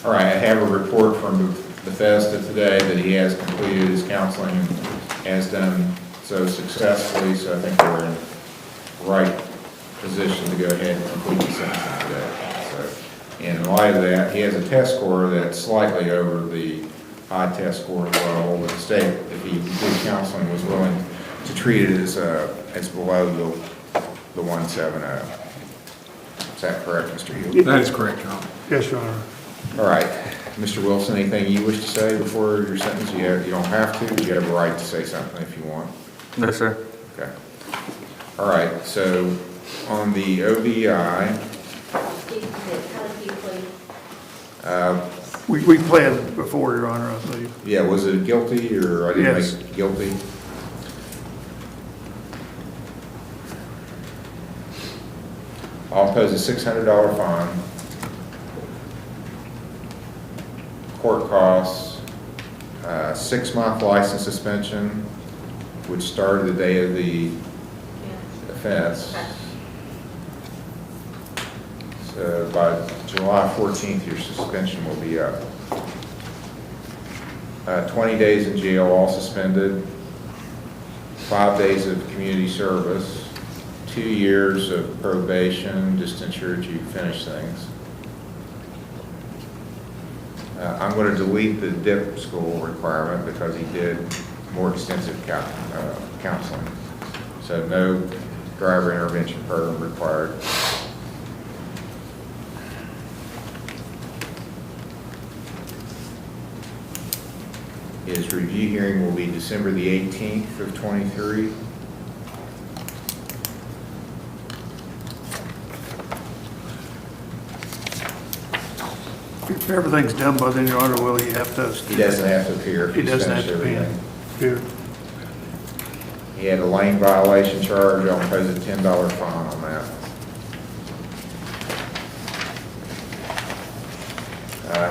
All right, I have a report from Bethesda today that he has completed his counseling and has done so successfully, so I think we're in the right position to go ahead and complete the sentencing today. So, and in light of that, he has a test score that's slightly over the high test score level, but the state, if he did counseling, was willing to treat it as below the 170. Is that correct, Mr. Hill? That is correct, Your Honor. Yes, Your Honor. All right, Mr. Wilson, anything you wish to say before your sentence? You don't have to, but you have a right to say something if you want. No, sir. Okay. All right, so on the OBI, We pled before, Your Honor, I believe. yeah, was it guilty or I didn't Yes. make it guilty? I'll impose a $600 fine. Court costs, 6-month license suspension, which started the day of the offense. So by July 14th, your suspension will be up. 20 days in jail, all suspended. 5 days of community service. 2 years of probation, just to ensure that you finish things. I'm going to delete the DIP school requirement because he did more extensive counseling. So no driver intervention program required. His review hearing will be December the 18th of '23. If everything's done by then, Your Honor, will he have to? He doesn't have to appear. He He's doesn't have finished to everything. appear. He had a lane violation charge. I'll impose a $10 fine on that.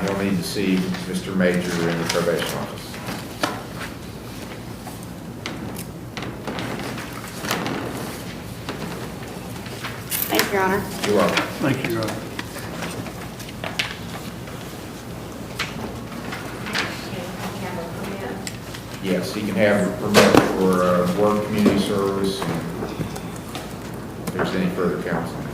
He'll need to see Mr. Major in the probation office. Thank you, Your Honor. You're welcome. Thank you, Your Honor. Yes, he can have a permit for work, community service, and if there's any further counseling.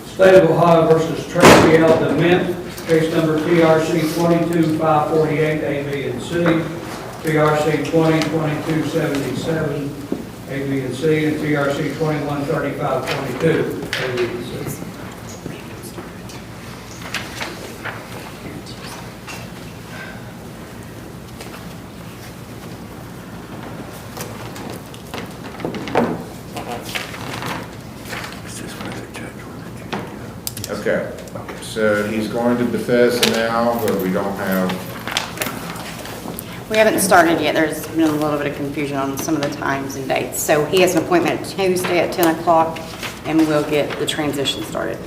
State of Ohio versus Tracy L. DeMint, case number TRC 22-548, A, B, and C, TRC 20-2277, A, B, and C, and TRC 21-3522, A, B, and C. Okay, so he's going to Bethesda now, but we don't have, We haven't started yet. There's been a little bit of confusion on some of the times and dates. So he has an appointment Tuesday at 10 o'clock, and we'll get the transition started.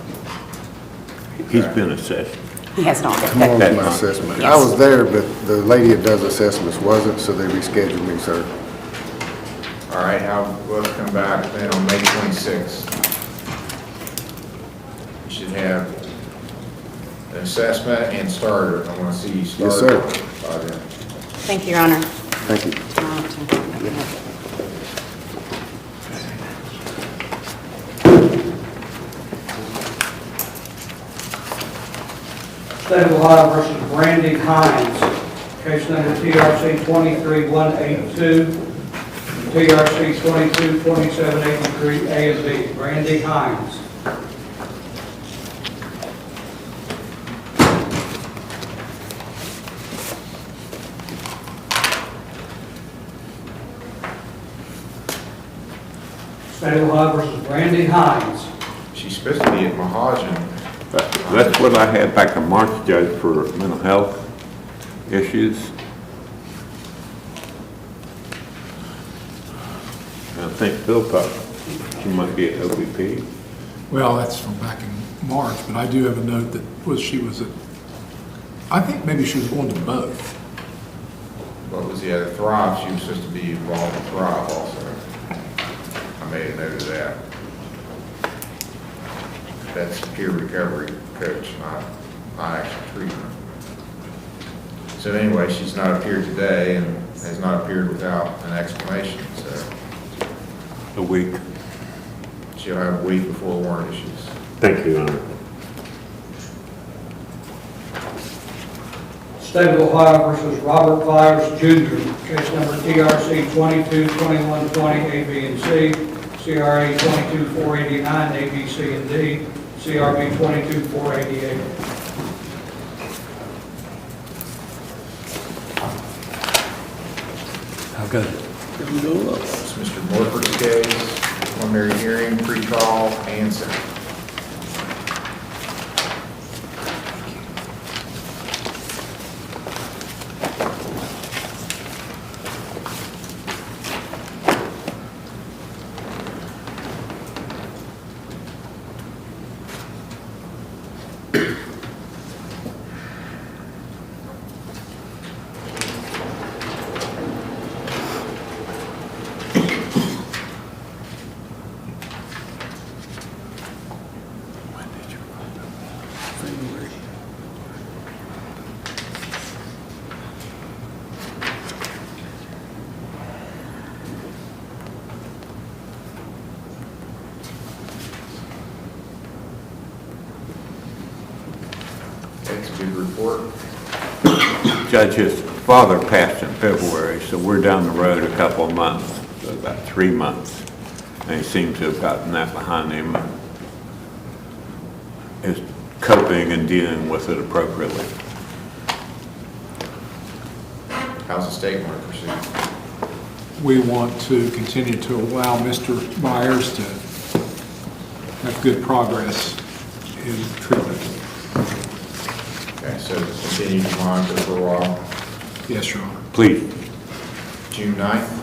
He's been assessed. He has not. Tomorrow's my assessment. I was there, but the lady that does assessments wasn't, so they rescheduled me, sir. all right, let's come back then on May 26th. You should have an assessment and starter. I want to see you start. Yes, sir. By then. Thank you, Your Honor. Thank you. State of Ohio versus Brandy Hines, case number TRC 23182, TRC 222783, A and B. Brandy Hines. State of Ohio versus Brandy Hines. She's supposed to be at Mahajan. That's what I had back in March, Judge, for mental health issues. I think Phil thought she might be at OPP. Well, that's from back in March, but I do have a note that she was at, I think maybe she was going to both. What was the other? Thrive, she was supposed to be involved in Thrive also. I made a note of that. That's peer recovery coach, not actual treatment. So anyway, she's not appeared today and has not appeared without an explanation, so. A week. She'll have a week before warrant issues. Thank you, Your Honor. State of Ohio versus Robert Byers Jr., case number TRC 222120, A, B, and C, CRA 22489, A, B, C, and D, CRB 22488. How good? It's Mr. Morford's case, preliminary hearing, pre-trial, and sentence. That's a good report. Judge, his father passed in February, so we're down the road a couple of months, so about 3 months. And he seems to have gotten that behind him, is coping and dealing with it appropriately. How's the state want to proceed? We want to continue to allow Mr. Myers to have good progress his treatment. Okay, so continue to monitor for a while. Yes, Your Honor. Please. June 9th?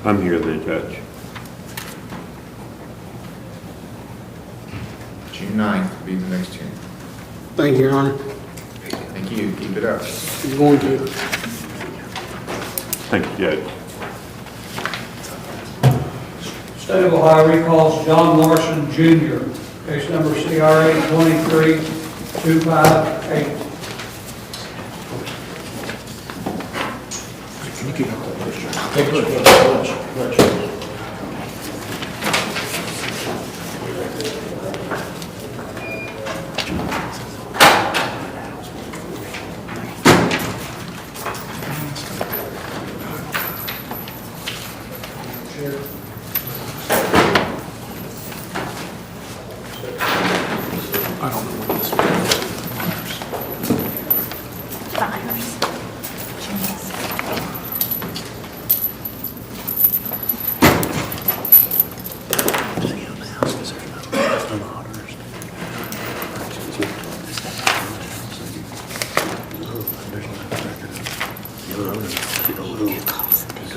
I'm here, the judge. June 9th will be the next hearing. Thank you, Your Honor. Thank you, keep it up. I'm going to. Thank you, Judge. State of Ohio recalls John Larson Jr., case number CRA 23258. Can you keep up that picture? I don't know what this one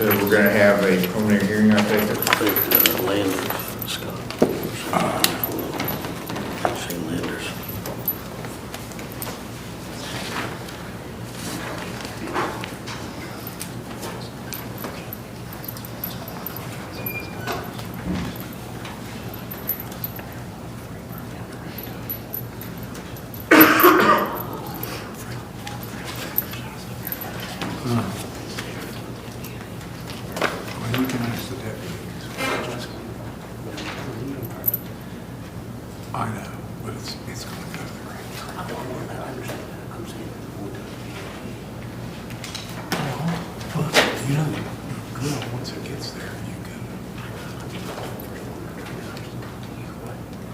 So we're going to have a preliminary hearing, I think. Well, you can ask the deputy. I know, but it's going to go there. But, you know, girl, once it gets there, you can.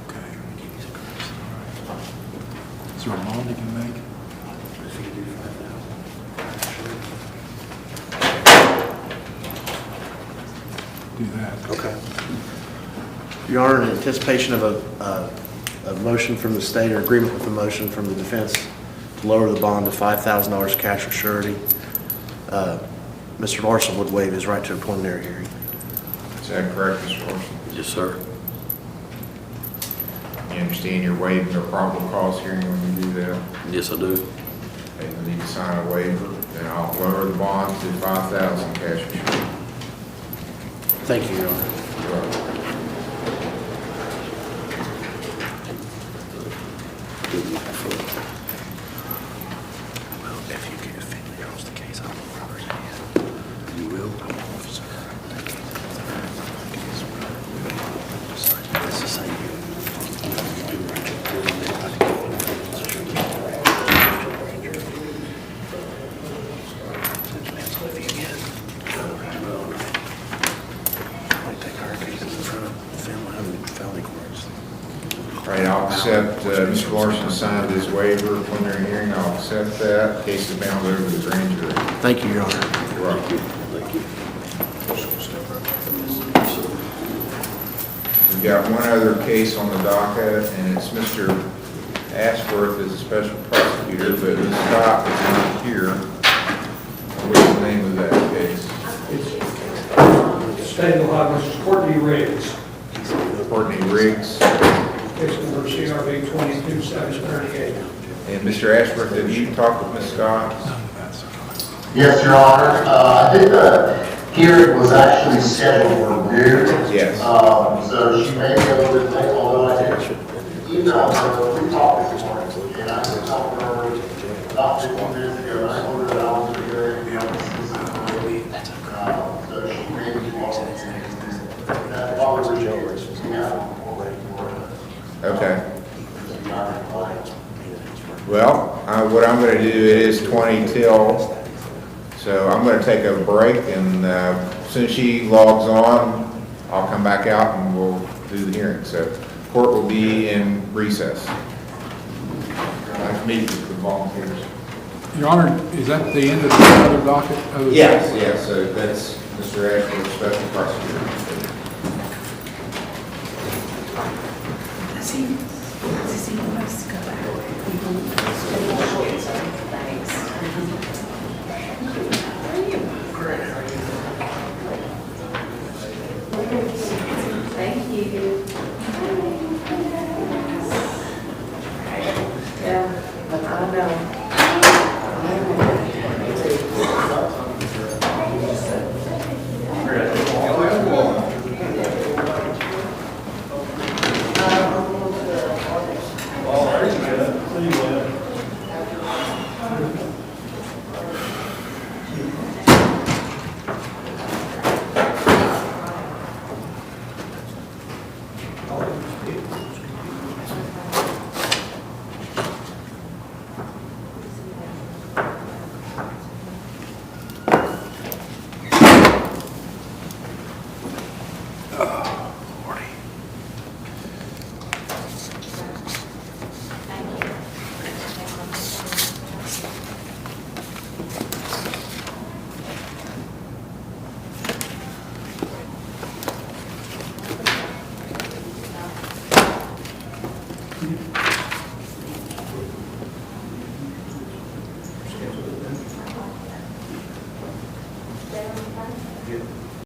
Okay. Is there a bond you can make? Do that. Okay. Your Honor, in anticipation of a motion from the state or agreement with the motion from the defense to lower the bond to $5,000 cash or surety, Mr. Larson would waive his right to a preliminary hearing. Is that correct, Mr. Larson? Yes, sir. You understand you're waiving the probable cause hearing when you do that? Yes, I do. And you need to sign a waiver, then I'll lower the bond to $5,000 cash or surety. Thank you, Your Honor. You're welcome. Well, if you get offended across the case, I will represent you. You will? I'm an officer. It's the same. All right, I'll accept, Mr. Larson signed his waiver, preliminary hearing, I'll accept that. Case is bound over to the grand jury. Thank you, Your Honor. You're welcome. Thank you. We've got one other case on the docket, and it's Mr. Ashworth is a special prosecutor, but Ms. Scott is not here. What's the name of that case? It's State of Ohio versus Courtney Riggs. Courtney Riggs. Case number CRB 22738. And Mr. Ashworth, have you talked with Ms. Scott? Yes, Your Honor. I think the hearing was actually scheduled for noon. Yes. So she may be a little bit late, although I did email her, we talked this morning, and I talked to her about 15 minutes ago, and I told her that I was going to hear it. So she may be Okay. Well, what I'm going to do, it is 20 till, so I'm going to take a break, and as soon as she logs on, I'll come back out and we'll do the hearing. So court will be in recess. I'll meet with the volunteers. Your Honor, is that the end of the other docket? Yes, so that's Mr. Ashford, special prosecutor. Thank you. Yeah, I know.